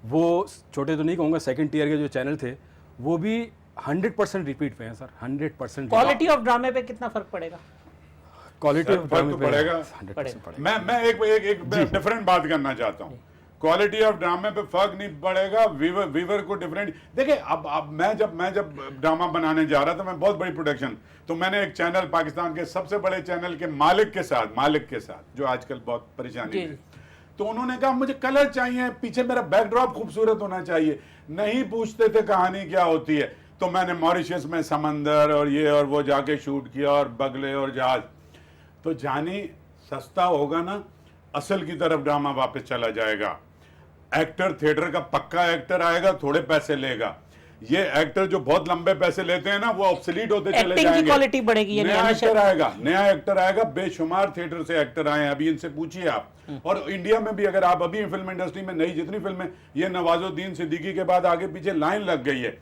वो छोटे तो नहीं कहूँगा, सेकंड टीयर के जो चैनल थे, वो भी 100% रिपीट पे हैं सर, 100%। क्वालिटी ऑफ ड्रामे पे कितना फर्क पड़ेगा? क्वालिटी ऑफ फर्क तो पड़ेगा। 100% पड़ेगा। मैं एक डिफरेंट बात करना चाहता हूँ। क्वालिटी ऑफ ड्रामे पे फर्क नहीं पड़ेगा, वीवर को डिफरेंट। देखिए, अब मैं जब ड्रामा बनाने जा रहा था, मैं बहुत बड़ी प्रोडक्शन, तो मैंने एक चैनल, पाकिस्तान के सबसे बड़े चैनल के मालिक के साथ जो आजकल बहुत परेशानी है, तो उन्होंने कहा मुझे कलर चाहिए, पीछे मेरा बैकड्रॉप खूबसूरत होना चाहिए। नहीं पूछते थे कहानी क्या होती है। तो मैंने मॉरिशस में समंदर और ये और वो जाके शूट किया, और बगले और जहाज। तो जानी सस्ता होगा ना, असल की तरफ ड्रामा वापस चला जाएगा। एक्टर, थिएटर का पक्का एक्टर आएगा, थोड़े पैसे लेगा। ये एक्टर जो बहुत लंबे पैसे लेते हैं ना, वो ऑब्सोलीट होते चले एक्टिंग की जाएंगे। क्वालिटी बढ़ेगी, यानी नया एक्टर आएगा, बेशुमार थिएटर से एक्टर आए हैं, अभी इनसे पूछिए आप। और इंडिया में भी अगर आप अभी फिल्म इंडस्ट्री में नई जितनी फिल्में, ये नवाजुद्दीन सिद्दीकी के बाद आगे पीछे लाइन लग गई है।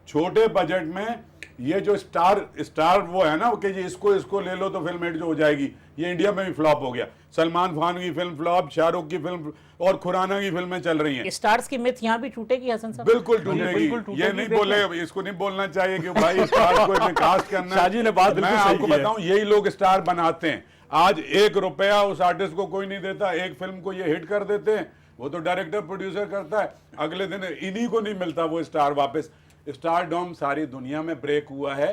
छोटे बजट में ये जो स्टार वो है ना कि जी इसको ले लो तो फिल्म हिट जो हो जाएगी, ये इंडिया में भी फ्लॉप हो गया। सलमान खान की फिल्म फ्लॉप, शाहरुख की फिल्म और खुराना की फिल्में चल रही हैं। स्टार्स की मिथ यहाँ भी टूटेगी हसन साहब? बिल्कुल टूटेगी। ये नहीं बोले, इसको नहीं बोलना चाहिए कि भाई स्टार को इन्हें कास्ट करना है। शाहजी ने बात मैं बिल्कुल सही आपको की है। बताऊं, यही लोग स्टार बनाते हैं। आज 1 रुपया उस आर्टिस्ट को कोई नहीं देता, एक फिल्म को ये हिट कर देते हैं, वो तो डायरेक्टर प्रोड्यूसर करता है, अगले दिन इन्हीं को नहीं मिलता वो स्टार वापस। स्टारडॉम सारी दुनिया में ब्रेक हुआ है।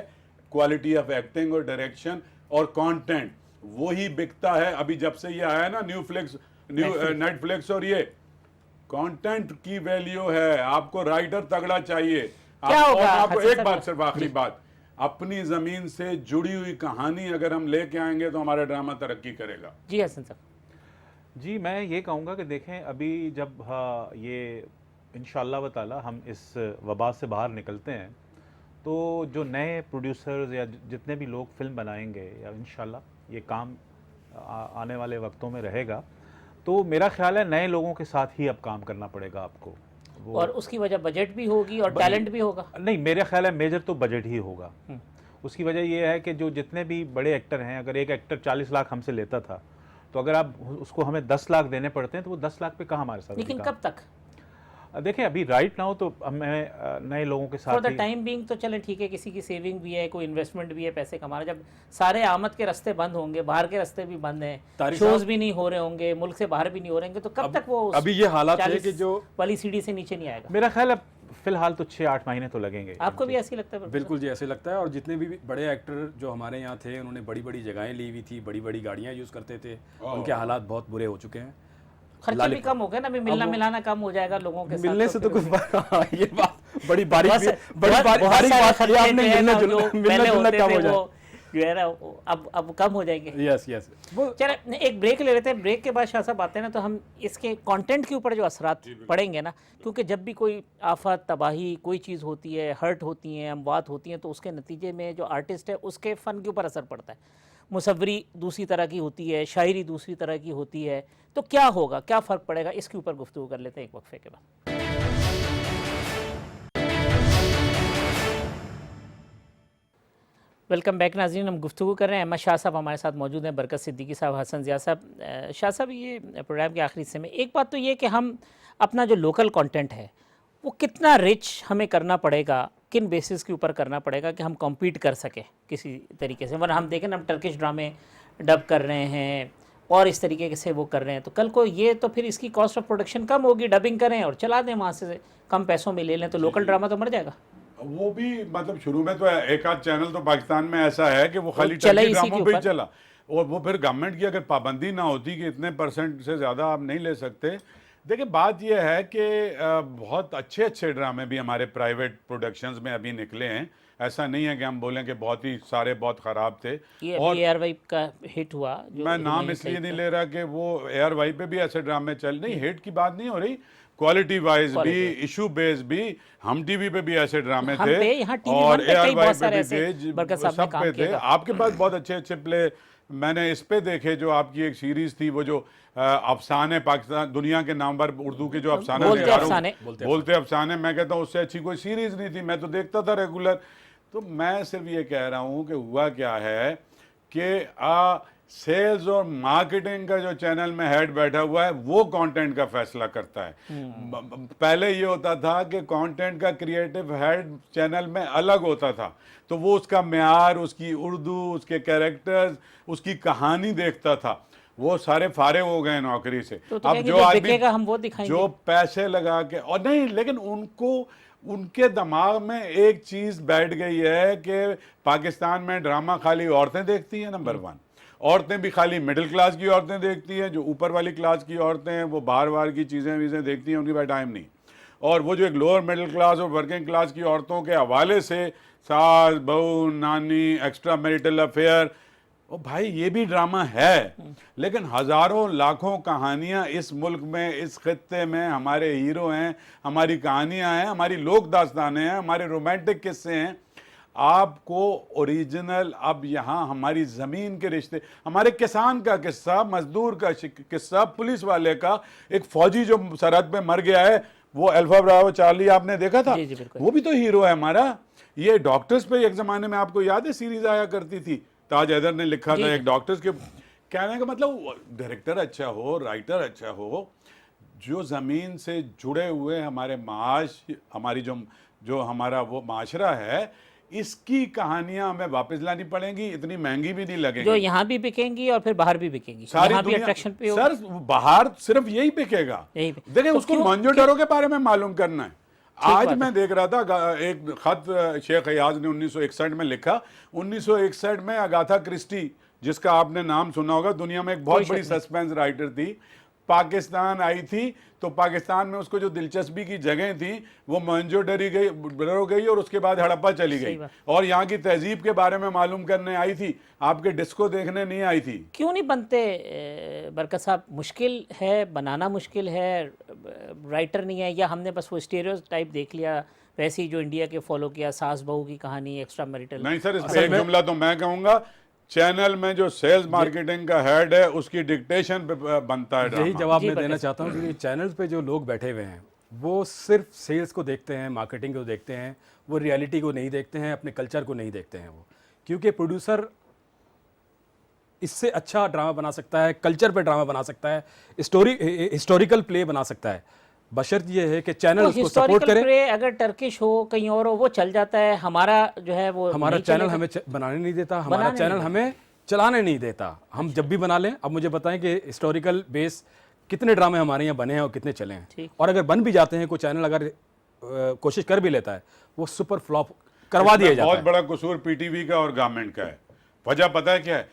क्वालिटी ऑफ एक्टिंग और डायरेक्शन और कंटेंट, वही बिकता है। अभी जब से ये आया ना नेटफ्लिक्स और ये कंटेंट की वैल्यू है। आपको राइटर तगड़ा चाहिए। क्या होगा? और आपको हसन एक साहब, बात, सिर्फ आखिरी बात, अपनी जमीन से जुड़ी हुई कहानी अगर हम लेके आएंगे तो हमारा ड्रामा तरक्की करेगा। जी हसन साहब। जी, मैं ये कहूँगा कि देखें, अभी जब ये इंशाअल्लाह व ताला हम इस वबा से बाहर निकलते हैं, तो जो नए प्रोड्यूसर्स या जितने भी लोग फिल्म बनाएंगे, या इंशाअल्लाह ये काम आने वाले वक्तों में रहेगा, तो मेरा ख्याल है नए लोगों के साथ ही अब काम करना पड़ेगा आपको। और उसकी वजह बजट भी होगी और टैलेंट भी होगा। नहीं, मेरा ख्याल है मेजर तो बजट ही होगा। उसकी वजह ये है कि जो जितने भी बड़े एक्टर हैं, अगर एक एक्टर 40 लाख हमसे लेता था, तो अगर आप उसको हमें 10 लाख देने पड़ते हैं, तो वो 10 लाख पे कहाँ हमारे साथ। लेकिन कब तक? देखें, अभी राइट नाउ तो हमें नए लोगों के साथ फॉर द टाइम बीइंग तो चले ठीक है, किसी की सेविंग भी है, कोई इन्वेस्टमेंट भी है, पैसे कमा रहा है। जब सारे आमद के रास्ते बंद होंगे, बाहर के रास्ते भी बंद हैं, शोज भी नहीं हो रहे होंगे, मुल्क से बाहर भी नहीं हो रहे होंगे, तो कब तक वो अभी ये हालात है कि जो वाली सीढ़ी से नीचे नहीं आएगा? मेरा ख्याल है फिलहाल तो 6-8 महीने तो लगेंगे। आपको भी ऐसे ही लगता है? बिल्कुल जी, ऐसे लगता है। और जितने भी बड़े एक्टर जो हमारे यहाँ थे, उन्होंने बड़ी बड़ी जगहें ली हुई थी, बड़ी बड़ी गाड़ियाँ यूज़ करते थे, उनके हालात बहुत बुरे हो चुके हैं। खर्चा भी कम हो गया ना, मिलना मिलाना कम हो जाएगा लोगों के साथ। मिलने से तो कुछ ये बात बड़ी बारीक बहुत बात सारे है, आपने खर्चे मिलना हैं जुलना जो पहले कम हो होते थे, जाए। वो जो है ना अब कम हो जाएंगे। यस यस वो चले एक ब्रेक ले लेते हैं, ब्रेक के बाद शाह साहब आते हैं ना तो हम इसके कंटेंट के ऊपर जो असरात पड़ेंगे ना, क्योंकि जब भी कोई आफत तबाही कोई चीज़ होती है, हर्ट होती हैं, अमवात होती हैं, तो उसके नतीजे में जो आर्टिस्ट है उसके फ़न के ऊपर असर पड़ता है। मुसव्वरी दूसरी तरह की होती है, शायरी दूसरी तरह की होती है, तो क्या होगा, क्या फ़र्क पड़ेगा, इसके ऊपर गुफ्तगू कर लेते हैं एक वक्फे के बाद। वेलकम बैक नाज़रीन, हम गुफ्तगू कर रहे हैं। अहमद शाह साहब हमारे साथ मौजूद हैं, बरकत सिद्दीकी साहब, हसन ज़िया साहब। शाह साहब, ये प्रोग्राम के आखिरी हिस्से में एक बात तो ये कि हम अपना जो लोकल कंटेंट है वो कितना रिच हमें करना पड़ेगा, किन बेसिस के ऊपर करना पड़ेगा कि हम कम्पीट कर सकें किसी तरीके से। वरना हम देखें ना, हम टर्किश ड्रामे डब कर रहे हैं और इस तरीके से वो कर रहे हैं, तो कल को ये तो फिर इसकी कॉस्ट ऑफ प्रोडक्शन कम होगी, डबिंग करें और चला दें वहाँ से कम पैसों में ले लें, तो लोकल ड्रामा तो मर जाएगा। वो भी मतलब शुरू में तो एक आध चैनल तो पाकिस्तान में ऐसा है कि वो खाली चला टर्की इसी के ड्रामों पे ही ऊपर। चला, और वो फिर गवर्नमेंट की अगर पाबंदी ना होती कि इतने % से ज़्यादा आप नहीं ले सकते। देखिए बात ये है कि बहुत अच्छे अच्छे ड्रामे भी हमारे प्राइवेट प्रोडक्शंस में अभी निकले हैं। ऐसा नहीं है कि हम बोलें कि बहुत ही सारे बहुत ख़राब थे। ये और अभी एयर वाइप का हिट हुआ, जो मैं नाम नहीं इसलिए सही नहीं था। ले रहा कि वो एयर वाई पे भी ऐसे ड्रामे चल, नहीं हिट की बात नहीं हो रही, क्वालिटी वाइज भी, इशू बेस भी, हम टीवी पे भी ऐसे ड्रामे हम थे पे यहाँ TV और वन पे एयर कई वाई बहुत पे सारे भी ऐसे थे, बरकत साहब ने सब काम पे थे। किया था। आपके पास बहुत अच्छे अच्छे प्ले मैंने इस पे देखे, जो आपकी एक सीरीज थी वो जो अफसाने पाकिस्तान दुनिया के नाम पर उर्दू के जो अफसाने बोलते निगारों- अफसाने। बोलते अफसाने, मैं कहता हूँ उससे अच्छी कोई सीरीज नहीं थी, मैं तो देखता था रेगुलर। तो मैं सिर्फ ये कह रहा हूँ कि हुआ क्या है कि सेल्स और मार्केटिंग का जो चैनल में हेड बैठा हुआ है वो कंटेंट का फैसला करता है। पहले ये होता था कि कंटेंट का क्रिएटिव हेड चैनल में अलग होता था, तो वो उसका म्यार, उसकी उर्दू, उसके कैरेक्टर्स, उसकी कहानी देखता था। वो सारे फारे हो गए नौकरी से। तो अब कहेंगे जो जो आदमी बिकेगा हम वो दिखाएंगे। जो पैसे लगा के, और नहीं, लेकिन उनको उनके दिमाग में एक चीज बैठ गई है कि पाकिस्तान में ड्रामा खाली औरतें देखती हैं, नंबर 1। औरतें भी खाली मिडिल क्लास की औरतें देखती हैं, जो ऊपर वाली क्लास की औरतें हैं वो बाहर की चीज़ें वीज़ें देखती हैं, उनके पास टाइम नहीं। और वो जो एक लोअर मिडिल क्लास और वर्किंग क्लास की औरतों के हवाले से सास बहू नानी एक्स्ट्रा मैरिटल अफेयर, ओ भाई ये भी ड्रामा है, लेकिन हज़ारों लाखों कहानियाँ इस मुल्क में, इस खित्ते में हमारे हीरो हैं, हमारी कहानियाँ हैं, हमारी लोक दास्तानें हैं, हमारे रोमांटिक किस्से हैं। आपको ओरिजिनल, अब यहाँ हमारी ज़मीन के रिश्ते, हमारे किसान का किस्सा, मजदूर का किस्सा, पुलिस वाले का, एक फौजी जो सरहद पे मर गया है, वो अल्फा ब्रावो चार्ली आपने देखा था? जी, जी, बिल्कुल। वो भी तो हीरो है हमारा। ये डॉक्टर्स पे एक ज़माने में, आपको याद है सीरीज आया करती थी, ताज हैदर ने लिखा था एक डॉक्टर्स के। कहने का मतलब डायरेक्टर अच्छा हो, राइटर अच्छा हो, जो ज़मीन से जुड़े हुए हमारे माश, हमारी जो हमारा वो माशरा है, इसकी कहानियां हमें वापस लानी पड़ेंगी, इतनी महंगी भी नहीं लगेगी, जो यहाँ भी बिकेंगी और फिर बाहर भी बिकेंगी, सारी यहाँ भी दुनिया। अट्रैक्शन पे सर बाहर सिर्फ यही बिकेगा, यही पे। देखिए तो उसको क्यों- मोहनजोदड़ो के बारे में मालूम करना है। आज बात मैं देख रहा था एक खत शेख अयाज ने 1961 में लिखा। 1961 में अगाथा क्रिस्टी, जिसका आपने नाम सुना होगा, दुनिया में एक बहुत बड़ी सस्पेंस राइटर थी, पाकिस्तान आई थी, तो पाकिस्तान में उसको जो दिलचस्पी की जगह थी वो मोहनजोदड़ो गई और उसके बाद हड़प्पा चली गई, और यहाँ की तहजीब के बारे में मालूम करने आई थी, आपके डिस्को देखने नहीं आई थी। क्यों नहीं बनते बरकत साहब? मुश्किल है, बनाना मुश्किल है, राइटर नहीं है, या हमने बस वो स्टीरियोटाइप देख लिया वैसे ही जो इंडिया के फॉलो किया, सास बहू की कहानी, एक्स्ट्रा मैरिटल? नहीं सर, इस पे एक जुमला तो मैं कहूँगा, चैनल में जो सेल्स मार्केटिंग का हेड है उसकी डिक्टेशन पे बनता है यही ड्रामा। जवाब जी, मैं बरकत देना चाहता हूँ कि चैनल्स पे जो लोग बैठे हुए हैं वो सिर्फ सेल्स को देखते हैं, मार्केटिंग को देखते हैं, वो रियलिटी को नहीं देखते हैं, अपने कल्चर को नहीं देखते हैं। वो क्योंकि प्रोड्यूसर इससे अच्छा ड्रामा बना सकता है, कल्चर पे ड्रामा बना सकता है, हिस्टोरिकल प्ले बना सकता है, बशर्त ये है कि चैनल उसको सपोर्ट करे। प्ले अगर टर्किश हो, कहीं और हो, वो चल जाता है। हमारा जो है वो हमारा नहीं चैनल चलेगा। हमें बनाने नहीं देता, हमारा चैनल हमें चलाने नहीं देता। हम जब भी बना लें, अब मुझे बताएं कि हिस्टोरिकल बेस कितने ड्रामे हमारे यहाँ बने हैं और कितने चले हैं, और अगर बन भी जाते हैं, कोई चैनल अगर कोशिश कर भी लेता है, वो सुपर फ्लॉप करवा दिया जाता बहुत है। बड़ा कसूर पीटीवी का और गवर्नमेंट का है। वजह पता है क्या है?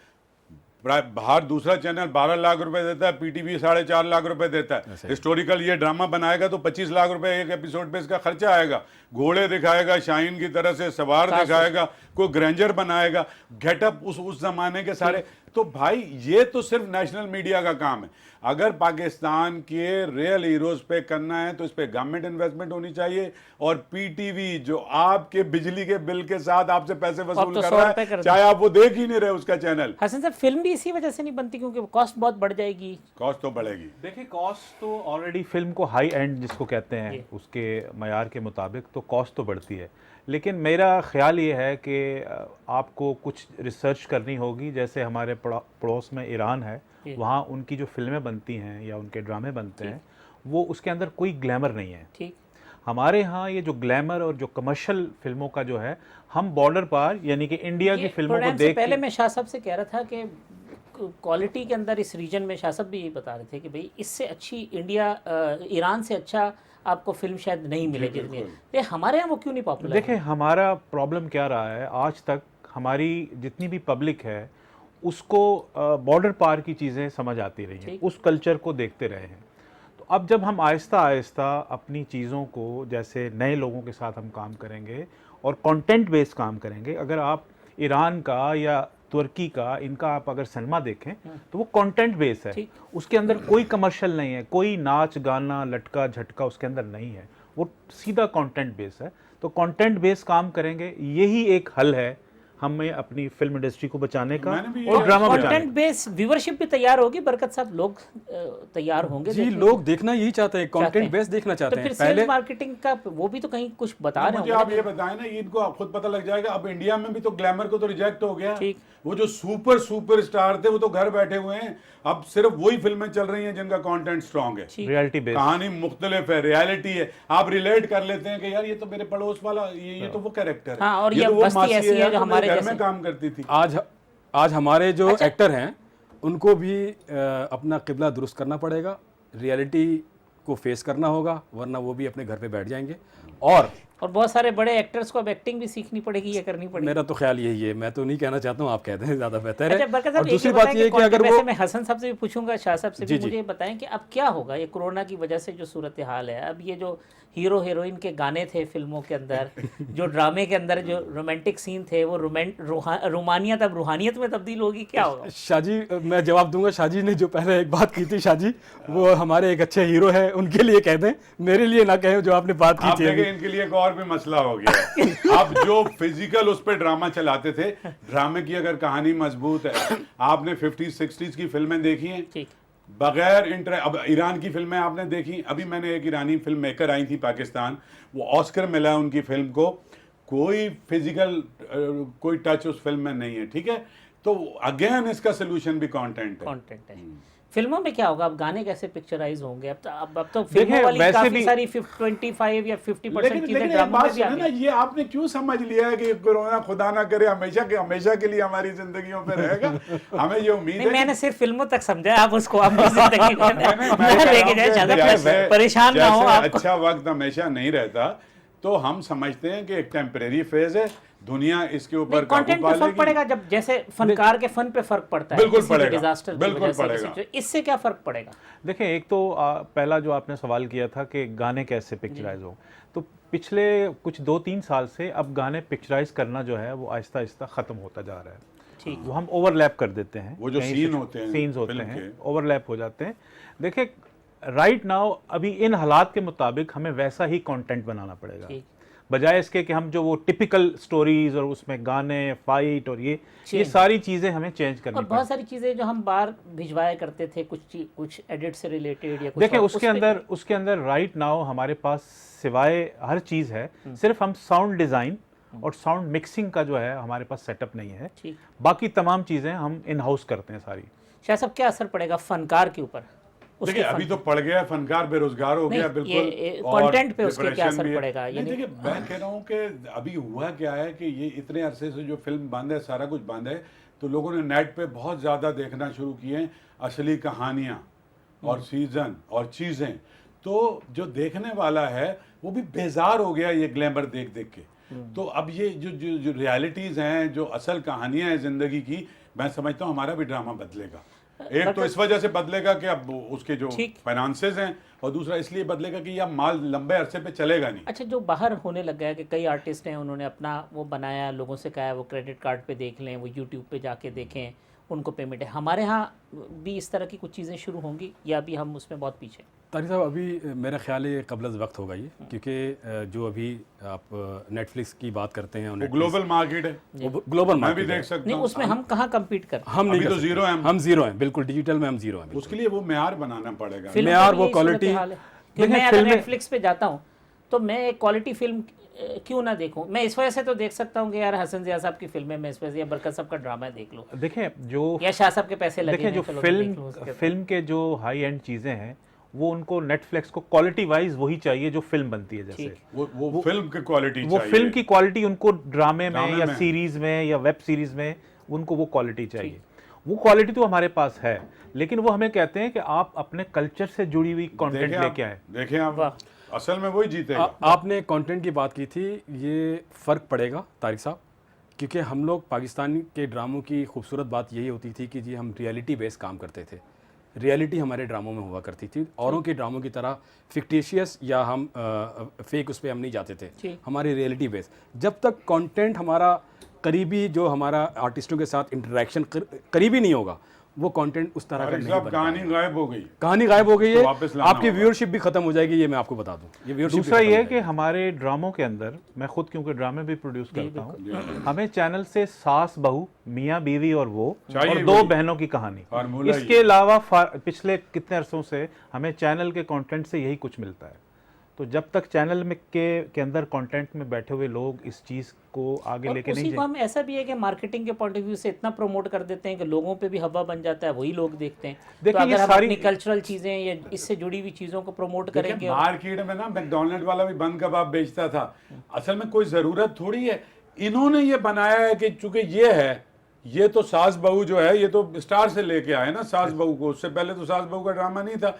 बाहर दूसरा चैनल 12 लाख रुपए देता है, पीटीवी 4.5 लाख रुपए देता है। हिस्टोरिकल ये ड्रामा बनाएगा तो 25 लाख रुपए एक एपिसोड पे इसका खर्चा आएगा। घोड़े दिखाएगा, शाहीन की तरह से सवार दिखाएगा, कोई ग्रेंजर बनाएगा, गेटअप उस जमाने के सारे। तो भाई ये तो सिर्फ नेशनल मीडिया का काम है। अगर पाकिस्तान के रियल हीरोज पे करना है तो इस पे गवर्नमेंट इन्वेस्टमेंट होनी चाहिए। और पीटीवी जो आपके बिजली के बिल के साथ आपसे पैसे वसूल तो कर 100 रहा रुपए है, कर चाहे आप वो देख ही नहीं रहे उसका चैनल। हसन साहब, फिल्म भी इसी वजह से नहीं बनती क्योंकि कॉस्ट बहुत बढ़ जाएगी। कॉस्ट तो बढ़ेगी। देखिए कॉस्ट तो ऑलरेडी फिल्म को हाई एंड जिसको कहते हैं उसके मयार के मुताबिक तो कॉस्ट तो बढ़ती है, लेकिन मेरा ख्याल ये है कि आपको कुछ रिसर्च करनी होगी। जैसे हमारे पड़ोस में ईरान है, वहाँ उनकी जो फिल्में बनती हैं या उनके ड्रामे बनते हैं वो उसके अंदर कोई ग्लैमर नहीं है। ठीक। हमारे यहाँ ये जो ग्लैमर और जो कमर्शियल फिल्मों का जो है, हम बॉर्डर पार यानी कि इंडिया की फिल्मों को देख पहले मैं शाह साहब से कह रहा था कि क्वालिटी के अंदर इस रीजन में शाह साहब भी यही बता रहे थे कि भाई इससे अच्छी इंडिया ईरान से अच्छा आपको फिल्म शायद नहीं मिलेगी। ये हमारे यहाँ वो क्यों नहीं पॉपुलर? देखिए हमारा प्रॉब्लम क्या रहा है, आज तक हमारी जितनी भी पब्लिक है उसको बॉर्डर पार की चीज़ें समझ आती रही हैं, उस कल्चर को देखते रहे हैं। तो अब जब हम आहिस्ता आहिस्ता अपनी चीज़ों को, जैसे नए लोगों के साथ हम काम करेंगे और कंटेंट बेस्ड काम करेंगे। अगर आप ईरान का या तुर्की का इनका आप अगर सिनेमा देखें तो वो कंटेंट बेस्ड है, उसके अंदर कोई कमर्शियल नहीं है, कोई नाच गाना लटका झटका उसके अंदर नहीं है, वो सीधा कंटेंट बेस्ड है। तो कंटेंट बेस्ड काम करेंगे, यही एक हल है हमें अपनी फिल्म इंडस्ट्री को बचाने का और ड्रामा बचाने का। कंटेंट बेस्ड व्यूअरशिप भी तैयार होगी बरकत साहब, लोग तैयार होंगे जी, लोग देखना यही चाहते हैं, कंटेंट बेस्ड देखना चाहते हैं। तो फिर सेल्स मार्केटिंग का वो भी तो कहीं कुछ बता रहे मुझे आप ये बताएं ना, इनको आप खुद पता लग जाएगा। अब इंडिया में भी तो ग्लैमर को तो रिजेक्ट हो गया। वो जो सुपर स्टार थे वो तो घर बैठे हुए हैं। अब सिर्फ वही फिल्में चल रही हैं जिनका कंटेंट स्ट्रांग है, रियलिटी बेस्ड, कहानी मुख्तलिफ है, रियलिटी है। आप रिलेट कर लेते हैं कि यार ये तो मेरे पड़ोस वाला, ये तो वो कैरेक्टर है। हाँ, और ये तो वो बस्ती मासी ऐसी है जो हमारे घर जैसे में काम करती थी। आज हमारे जो एक्टर हैं उनको भी अपना किबला दुरुस्त करना पड़ेगा, रियलिटी को फेस करना होगा, वरना वो भी अपने घर पे बैठ जाएंगे। और बहुत सारे बड़े एक्टर्स को अब एक्टिंग भी सीखनी पड़ेगी, ये करनी पड़ेगी। मेरा तो ख्याल यही है, मैं तो नहीं कहना चाहता हूँ, आप कहते हैं ज़्यादा बेहतर है। अच्छा, और दूसरी बात ये है कि अगर वो, मैं हसन साहब से भी पूछूंगा, शाह साहब से भी, मुझे बताएं कि अब क्या होगा ये कोरोना की वजह से जो सूरत हाल है। अब ये जो हीरो हीरोइन के गाने थे फिल्मों के अंदर, जो ड्रामे के अंदर जो रोमांटिक सीन थे, वो रोमानियत अब रूहानियत में तब्दील होगी, क्या होगा? शाहजी, मैं जवाब दूंगा। शाहजी ने जो पहले एक बात की थी, शाहजी वो हमारे एक अच्छे हीरो है, उनके लिए कह दें, मेरे लिए ना कहें जो आपने बात की थी। इनके लिए एक और भी मसला हो गया है। अब जो फिजिकल उस पर ड्रामा चलाते थे, ड्रामे की अगर कहानी मजबूत है, आपने 50s 60s की फिल्में देखी हैं बगैर अब ईरान की फिल्में आपने देखी। अभी मैंने एक ईरानी फिल्म मेकर आई थी पाकिस्तान, वो ऑस्कर मिला उनकी फिल्म को, कोई फिजिकल कोई टच उस फिल्म में नहीं है। ठीक है, तो अगेन इसका सोल्यूशन भी कंटेंट है। फिल्मों में क्या होगा? अब गाने कैसे पिक्चराइज होंगे? अब तो फिल्मों वाली काफी सारी 25 या 50% चीजें ड्रामा में भी आ गई। ये आपने क्यों समझ लिया है कि कोरोना खुदा ना करे हमेशा के लिए हमारी जिंदगियों पे रहेगा? हमें ये उम्मीद है। मैंने सिर्फ फिल्मों तक समझा, आप उसको अपनी जिंदगी में लेके जाए, ज्यादा परेशान ना हो आप। अच्छा वक्त हमेशा नहीं रहता, तो हम समझते हैं कि एक टेम्परेरी फेज है, दुनिया इसके ऊपर कंटेंट पे फर्क पड़ेगा। जब जैसे फनकार के फन पे फर्क पड़ता है, बिल्कुल पड़ेगा, डिजास्टर बिल्कुल पड़ेगा। इससे क्या फर्क पड़ेगा? देखिए, एक तो पहला जो आपने सवाल किया था कि गाने कैसे पिक्चराइज हो, तो पिछले कुछ 2-3 साल से अब गाने पिक्चराइज करना जो है वो आहिस्ता आहिस्ता खत्म होता जा रहा है। वो हम ओवरलैप कर देते हैं, वो जो सीन्स होते हैं ओवरलैप हो जाते हैं। देखिए राइट नाउ अभी इन हालात के मुताबिक हमें वैसा ही कंटेंट बनाना पड़ेगा, बजाय इसके कि हम जो वो टिपिकल स्टोरीज और उसमें गाने फाइट और ये सारी चीजें हमें चेंज करनी और बहुत सारी चीजें जो हम बाहर भिजवाया करते थे, कुछ एडिट से रिलेटेड या कुछ। देखिए उसके अंदर राइट नाउ हमारे पास सिवाय हर चीज है, सिर्फ हम साउंड डिजाइन और साउंड मिक्सिंग का जो है हमारे पास सेटअप नहीं है। बाकी तमाम चीजें हम इन हाउस करते हैं सारी। शायद सब क्या असर पड़ेगा फनकार के ऊपर? देखिए अभी तो पड़ गया, फनकार बेरोजगार हो गया बिल्कुल, कंटेंट पे उसके क्या असर पड़ेगा? देखिए मैं कह रहा हूँ कि अभी हुआ क्या है कि ये इतने अरसे से जो फिल्म बंद है, सारा कुछ बंद है, तो लोगों ने नेट पे बहुत ज़्यादा देखना शुरू किए हैं असली कहानियाँ और सीजन और चीज़ें। तो जो देखने वाला है वो भी बेजार हो गया ये ग्लैमर देख देख के। तो अब ये जो रियलिटीज़ हैं, जो असल कहानियाँ हैं ज़िंदगी की, मैं समझता हूँ हमारा भी ड्रामा बदलेगा। एक तो इस वजह से बदलेगा कि अब उसके जो ठीक। फाइनेंसेस हैं, और दूसरा इसलिए बदलेगा कि यह माल लंबे अरसे पे चलेगा नहीं। अच्छा, जो बाहर होने लग गया है कि कई आर्टिस्ट हैं, उन्होंने अपना वो बनाया, लोगों से कहा है वो क्रेडिट कार्ड पे देख लें, वो यूट्यूब पे जाके देखें, उनको पेमेंट है। हमारे यहाँ भी इस तरह की कुछ चीज़ें शुरू होंगी या अभी हम उसमें बहुत पीछे? तारिक साहब, अभी मेरा ख्याल है ये कबल वक्त होगा ये, क्योंकि जो अभी आप नेटफ्लिक्स की बात करते हैं, वो ग्लोबल मार्केट है, वो ग्लोबल मैं भी मार्केट देख है। सकता नहीं, हूँ। उसमें हम कहाँ कम्पीट कर? हम नहीं अभी कर तो सकते। जीरो हैं हम जीरो हैं, बिल्कुल डिजिटल में हम जीरो हैं। उसके लिए वो मेयार बनाना पड़ेगा। फिल्म मेयार, का भी वो यही क्वालिटी। सूरत हाल है। क्योंकि मैं अगर नेटफ्लिक्स पे जाता हूँ तो मैं एक क्वालिटी फिल्म क्यों ना देखूं? मैं इस वजह से तो देख सकता हूँ कि यार हसन जिया साहब की फिल्में मैं इस वजह से, या बरकत साहब का ड्रामा देख लूँ, देखें जो या शाह साहब के पैसे लगे देखें जो हैं, चलो मैं देख लूं उसके। फिल्म के जो हाई एंड चीज़ें हैं वो उनको नेटफ्लिक्स को क्वालिटी वाइज वही चाहिए जो फिल्म बनती है। जैसे ठीक। वो फिल्म की क्वालिटी वो चाहिए। फिल्म की क्वालिटी उनको ड्रामे में ड्रामे या में। सीरीज में या वेब सीरीज में उनको वो क्वालिटी चाहिए। वो क्वालिटी तो हमारे पास है, लेकिन वो हमें कहते हैं कि आप अपने कल्चर से जुड़ी हुई कंटेंट लेके आए। देखें आप, वाह। असल में वही जीतेगा। आपने कंटेंट की बात की थी, ये फ़र्क पड़ेगा तारिक साहब, क्योंकि हम लोग पाकिस्तानी के ड्रामों की खूबसूरत बात यही होती थी कि जी हम रियलिटी बेस्ड काम करते थे। रियलिटी हमारे ड्रामों में हुआ करती थी, औरों के ड्रामों की तरह फिक्टिशियस या हम फेक उस पर हम नहीं जाते थे, हमारे रियलिटी बेस्ड। जब तक कंटेंट हमारा करीबी, जो हमारा आर्टिस्टों के साथ इंटरेक्शन करीबी नहीं होगा, वो कंटेंट उस तरह का नहीं बन कहानी पाएगा। गायब हो गई। कहानी गायब हो गई तो है, वापस लाना आपकी होगा। व्यूअरशिप भी खत्म हो जाएगी, ये मैं आपको बता दूं। ये व्यूअरशिप दूसरा ये है कि हमारे ड्रामों के अंदर, मैं खुद क्योंकि ड्रामे भी प्रोड्यूस करता हूँ, हमें चैनल से सास बहू, मियाँ बीवी और वो, चाहिए और दो वही। बहनों की कहानी। फार्मूला इसके अलावा पिछले कितने अरसों से हमें चैनल के कंटेंट से यही कुछ मिलता है। तो जब तक चैनल में के अंदर कंटेंट में बैठे हुए लोग इस चीज़ को आगे और लेके उसी नहीं को जाए। हम ऐसा भी है कि मार्केटिंग के पॉइंट ऑफ व्यू से इतना प्रमोट कर देते हैं कि लोगों पे भी हवा बन जाता है, वही लोग देखते हैं। तो देखिए, ये अगर हम सारी- अपनी कल्चरल चीज़ें या इससे जुड़ी हुई चीज़ों को प्रमोट करेंगे, मार्केट में ना मैकडोनल्ड वाला भी बंद कबाब बेचता था। असल में कोई जरूरत थोड़ी है, इन्होंने ये बनाया है कि चूंकि ये है, ये तो सास बहू जो है, ये तो स्टार से लेके आए ना सास बहू को। उससे पहले तो सास बहू का ड्रामा नहीं था।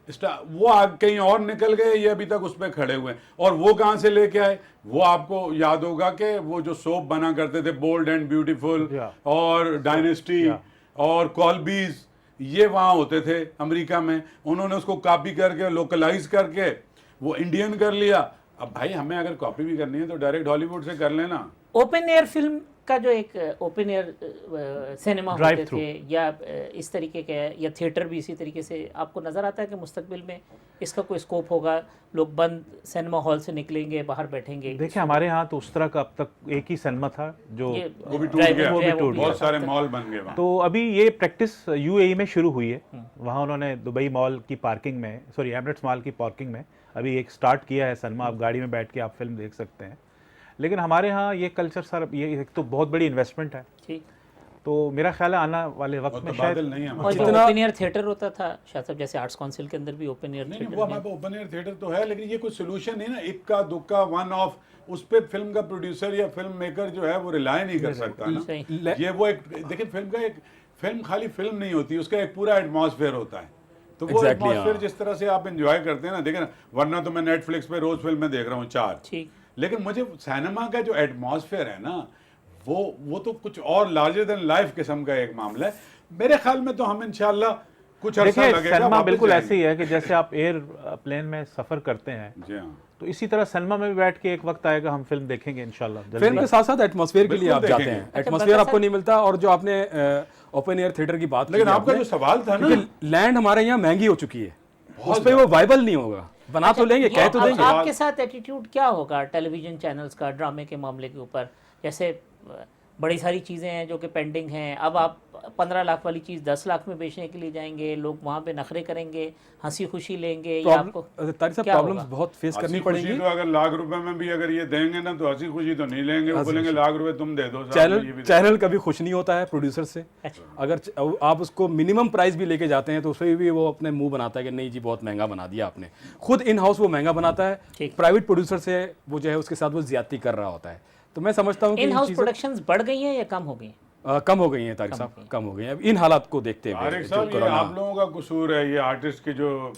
वो कहीं और निकल गए, ये अभी तक उस पर खड़े हुए हैं। और वो कहाँ से लेके आए? वो आपको याद होगा कि वो जो सोप बना करते थे, बोल्ड एंड ब्यूटीफुल और डायनेस्टी और कॉल्बीज, ये वहाँ होते थे अमेरिका में। उन्होंने उसको कॉपी करके, लोकलाइज करके वो इंडियन कर लिया। अब भाई हमें अगर कॉपी भी करनी है तो डायरेक्ट हॉलीवुड से कर लेना। ओपन एयर फिल्म का जो एक ओपन एयर सिनेमा होते थे, या इस तरीके के, या थिएटर भी इसी तरीके से, आपको नज़र आता है कि मुस्तकबिल में इसका कोई स्कोप होगा? लोग बंद सिनेमा हॉल से निकलेंगे, बाहर बैठेंगे। देखिए, हमारे यहाँ तो उस तरह का अब तक एक ही सिनेमा था जो वो भी टूट गया, बहुत सारे मॉल बन गए वहाँ। तो अभी ये प्रैक्टिस यूएई में शुरू हुई है। वहाँ उन्होंने दुबई मॉल की पार्किंग में, सॉरी एमिरेट्स मॉल की पार्किंग में अभी एक स्टार्ट किया है सिनेमा। आप गाड़ी में बैठ के आप फिल्म देख सकते हैं। लेकिन हमारे यहाँ ये कल्चर सर, ये एक तो बहुत बड़ी इन्वेस्टमेंट है। ठीक। तो मेरा ख्याल है आने वाले वक्त में शायद नहीं है। और जो ओपन एयर थिएटर होता था शाह साहब, जैसे आर्ट्स काउंसिल के अंदर भी ओपन एयर नहीं, थिएटर वो हमारे ओपन एयर थिएटर तो है, लेकिन ये कोई सोल्यूशन नहीं ना। इक्का दुक्का वन ऑफ, उस पे फिल्म का प्रोड्यूसर या फिल्म मेकर जो है वो रिलाय नहीं कर सकता ना। ये वो एक, देखिए फिल्म का एक, फिल्म खाली फिल्म नहीं होती, उसका एक पूरा एटमॉस्फेयर होता है। तो वो एटमॉस्फेयर जिस तरह से आप एंजॉय करते हैं ना, देखें ना, वरना तो मैं नेटफ्लिक्स पे रोज फिल्में देख रहा हूँ 4। ठीक। लेकिन मुझे सिनेमा का जो एटमॉस्फेयर है ना, वो तो कुछ और लार्जर देन लाइफ किस्म का एक मामला है। मेरे ख्याल में तो हम इंशाल्लाह कुछ अरसा लगेगा। सिनेमा बिल्कुल ऐसे ही है कि जैसे आप एयर प्लेन में सफर करते हैं, जी हाँ, तो इसी तरह सिनेमा में भी बैठ के एक वक्त आएगा हम फिल्म देखेंगे इंशाल्लाह। फिल्म के साथ साथ एटमॉस्फेयर के लिए आप जाते हैं, एटमॉस्फेयर आपको नहीं मिलता। और जो आपने ओपन एयर थिएटर की बात की, लेकिन आपका जो सवाल था ना, लैंड हमारे यहाँ महंगी हो चुकी है, उस पर वो वाइबल नहीं होगा। बना तो लेंगे, कह तो देंगे। आपके साथ एटीट्यूड क्या होगा टेलीविजन चैनल्स का ड्रामे के मामले के ऊपर? जैसे बड़ी सारी चीज़ें हैं जो कि पेंडिंग हैं, अब आप 15 लाख वाली चीज़ 10 लाख में बेचने के लिए जाएंगे, लोग वहाँ पे नखरे करेंगे, हंसी खुशी लेंगे, या आपको तारिक साहब प्रॉब्लम्स बहुत फेस करनी पड़ेंगी। तो अगर लाख रुपए में भी अगर ये देंगे ना, तो हंसी खुशी तो नहीं लेंगे, वो बोलेंगे लाख रुपए तुम दे दो। चैनल कभी खुश नहीं होता है प्रोड्यूसर से। अगर आप उसको मिनिमम प्राइस भी लेके जाते हैं तो उसमें भी वो अपने मुंह बनाता है कि नहीं जी बहुत महंगा बना दिया आपने। खुद इन हाउस वो महंगा बनाता है, प्राइवेट प्रोड्यूसर से वो जो है उसके साथ वो ज्यादती कर रहा होता है। तो मैं समझता हूँ कि इन हाउस प्रोडक्शंस बढ़ गई हैं या कम हो गई हैं? कम हो गई हैं तारिक साहब, कम हो गई हैं इन हालात को देखते हुए। तारिक साहब, ये आप लोगों का कसूर है, ये आर्टिस्ट की जो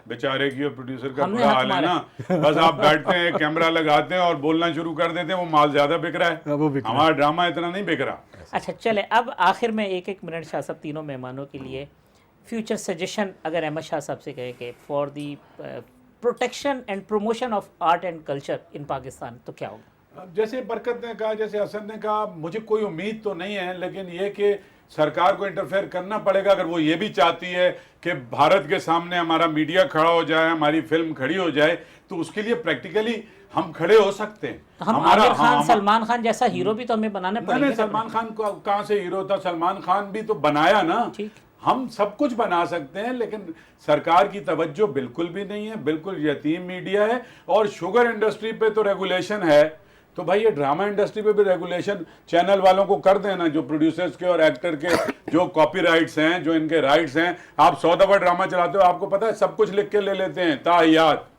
बेचारे की और प्रोड्यूसर का हमने बुरा हाथ हाल है ना। बस आप बैठते हैं, कैमरा लगाते हैं और बोलना शुरू कर देते हैं, वो माल ज्यादा बिक रहा है, वो बिक रहा है। हमारा ड्रामा इतना नहीं बिक रहा। अच्छा चले, अब आखिर में एक मिनट शाह साहब तीनों मेहमानों के लिए फ्यूचर सजेशन अगर अहमद शाह साहब से कहे कि for the protection and promotion of art and culture in Pakistan, तो क्या होगा? अब जैसे बरकत ने कहा, जैसे हसन ने कहा, मुझे कोई उम्मीद तो नहीं है, लेकिन ये कि सरकार को इंटरफेयर करना पड़ेगा अगर वो ये भी चाहती है कि भारत के सामने हमारा मीडिया खड़ा हो जाए, हमारी फिल्म खड़ी हो जाए, तो उसके लिए प्रैक्टिकली हम खड़े हो सकते हैं। हम आमिर खान, सलमान खान जैसा हीरो भी तो हमें बनाना पड़ेगा। नहीं, सलमान खान को कहाँ से हीरो था? सलमान खान भी तो बनाया ना। ठीक, हम सब कुछ बना सकते हैं, लेकिन सरकार की तवज्जो बिल्कुल भी नहीं है, बिल्कुल यतीम मीडिया है। और शुगर इंडस्ट्री पे तो रेगुलेशन है, तो भाई ये ड्रामा इंडस्ट्री पे भी रेगुलेशन चैनल वालों को कर देना, जो प्रोड्यूसर्स के और एक्टर के जो कॉपीराइट्स हैं, जो इनके राइट्स हैं। आप 100 दफा ड्रामा चलाते हो, आपको पता है सब कुछ लिख के ले लेते हैं ताहियात।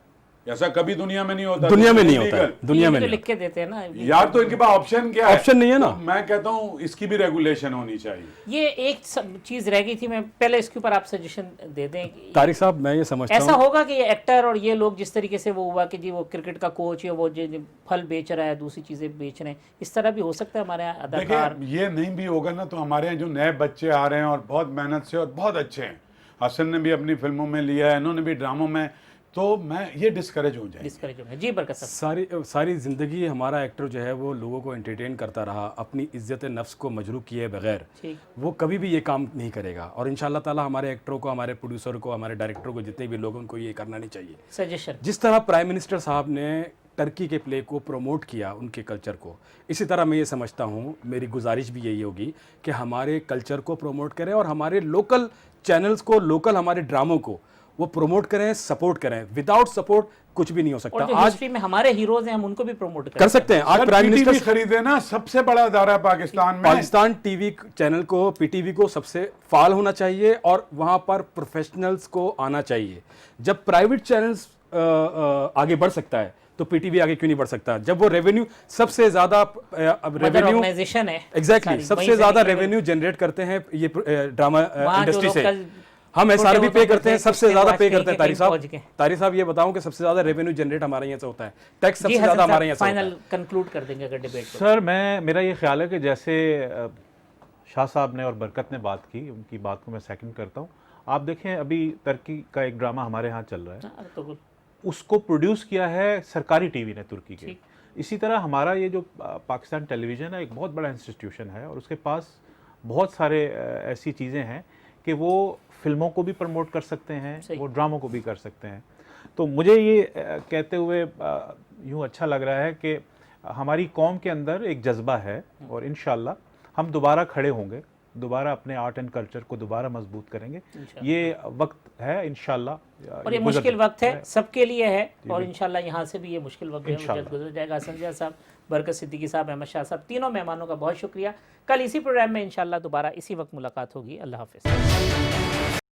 ऐसा कभी दुनिया में नहीं होता, दुनिया में नहीं होता है, illegal। दुनिया में तो नहीं लिख के देते हैं ना यार, तो इनके पास ऑप्शन क्या है? ऑप्शन नहीं है ना। तो मैं कहता हूँ इसकी भी रेगुलेशन होनी चाहिए। ये एक चीज रह गई थी, मैं पहले इसके ऊपर आप सजेशन दे दें कि तारिक साहब, मैं ये समझता ऐसा हूँ होगा कि ये एक्टर और ये लोग जिस तरीके से वो हुआ कि जी वो क्रिकेट का कोच या वो जो फल बेच रहा है, दूसरी चीजें बेच रहे हैं, इस तरह भी हो सकता है हमारे यहाँ अदाकार? देखिए, ये नहीं भी होगा ना, तो हमारे यहाँ जो नए बच्चे आ रहे हैं और बहुत मेहनत से और बहुत अच्छे हैं, हसन ने भी अपनी फिल्मों में लिया है, इन्होंने भी ड्रामों में, तो मैं ये डिस्करेज हो जाए। डिस्करेज होंगे। जी बरकत साहब। सारी ज़िंदगी हमारा एक्टर जो है वो लोगों को एंटरटेन करता रहा, अपनी इज्जत नफ्स को मजरूह किए बगैर ठीक, वो कभी भी ये काम नहीं करेगा। और इंशाल्लाह ताला हमारे एक्टरों को, हमारे प्रोड्यूसर को, हमारे डायरेक्टर को, जितने भी लोगों को ये करना नहीं चाहिए। सजेशन जिस तरह प्राइम मिनिस्टर साहब ने टर्की के प्ले को प्रमोट किया, उनके कल्चर को, इसी तरह मैं ये समझता हूँ, मेरी गुजारिश भी यही होगी कि हमारे कल्चर को प्रमोट करें और हमारे लोकल चैनल्स को, लोकल हमारे ड्रामों को वो प्रमोट करें, सपोर्ट करें। विदाउट सपोर्ट कुछ भी नहीं हो सकता। और जो आज हिस्ट्री में हमारे हीरोज हैं, हम उनको भी प्रमोट कर सकते हैं। आज प्राइम PTV मिनिस्टर खरीदे ना, सबसे बड़ा अदारा है पाकिस्तान में। पाकिस्तान टीवी चैनल को, पीटीवी को सबसे फाल होना चाहिए और वहां पर प्रोफेशनल्स को आना चाहिए। जब प्राइवेट चैनल्स आगे बढ़ सकता है तो पीटीवी आगे क्यों नहीं बढ़ सकता? जब वो रेवेन्यू सबसे ज्यादा रेवेन्यू ऑर्गेनाइजेशन है, एग्जैक्टली सबसे ज्यादा रेवेन्यू जनरेट करते हैं ये ड्रामा इंडस्ट्री से। हम एसआरबी पे करते हैं, सबसे ज्यादा पे करते हैं। तारिक साहब ये बताऊं कि सबसे ज्यादा रेवेन्यू जनरेट हमारे यहाँ से होता है, टैक्स सबसे ज्यादा हमारे यहाँ से होता है। फाइनल कंक्लूड कर देंगे अगर डिबेट को। सर, मेरा ये ख्याल है कि जैसे शाह साहब ने और बरकत ने बात की, उनकी बात को मैं सेकंड करता हूँ। आप देखें, अभी तुर्की का एक ड्रामा हमारे यहाँ चल रहा है, तो उसको प्रोड्यूस किया है सरकारी टीवी ने, तुर्की के। इसी तरह हमारा ये जो पाकिस्तान टेलीविज़न है, एक बहुत बड़ा इंस्टीट्यूशन है और उसके पास बहुत सारे ऐसी चीज़ें हैं कि वो फिल्मों को भी प्रमोट कर सकते हैं, वो ड्रामों को भी कर सकते हैं। तो मुझे ये कहते हुए यूँ अच्छा लग रहा है कि हमारी कौम के अंदर एक जज्बा है और इंशाल्लाह हम दोबारा खड़े होंगे, दोबारा अपने आर्ट एंड कल्चर को दोबारा मजबूत करेंगे। ये वक्त है इंशाल्लाह, और ये मुश्किल वक्त है, सबके लिए है, और इंशाल्लाह यहाँ से भी ये मुश्किल वक्त जल्द गुजर जाएगा। हसन साहब, बरकत सिद्दीकी साहब, अहमद शाह साहब, तीनों मेहमानों का बहुत शुक्रिया। कल इसी प्रोग्राम में इंशाल्लाह दोबारा इसी वक्त मुलाकात होगी। अल्लाह हाफिज़।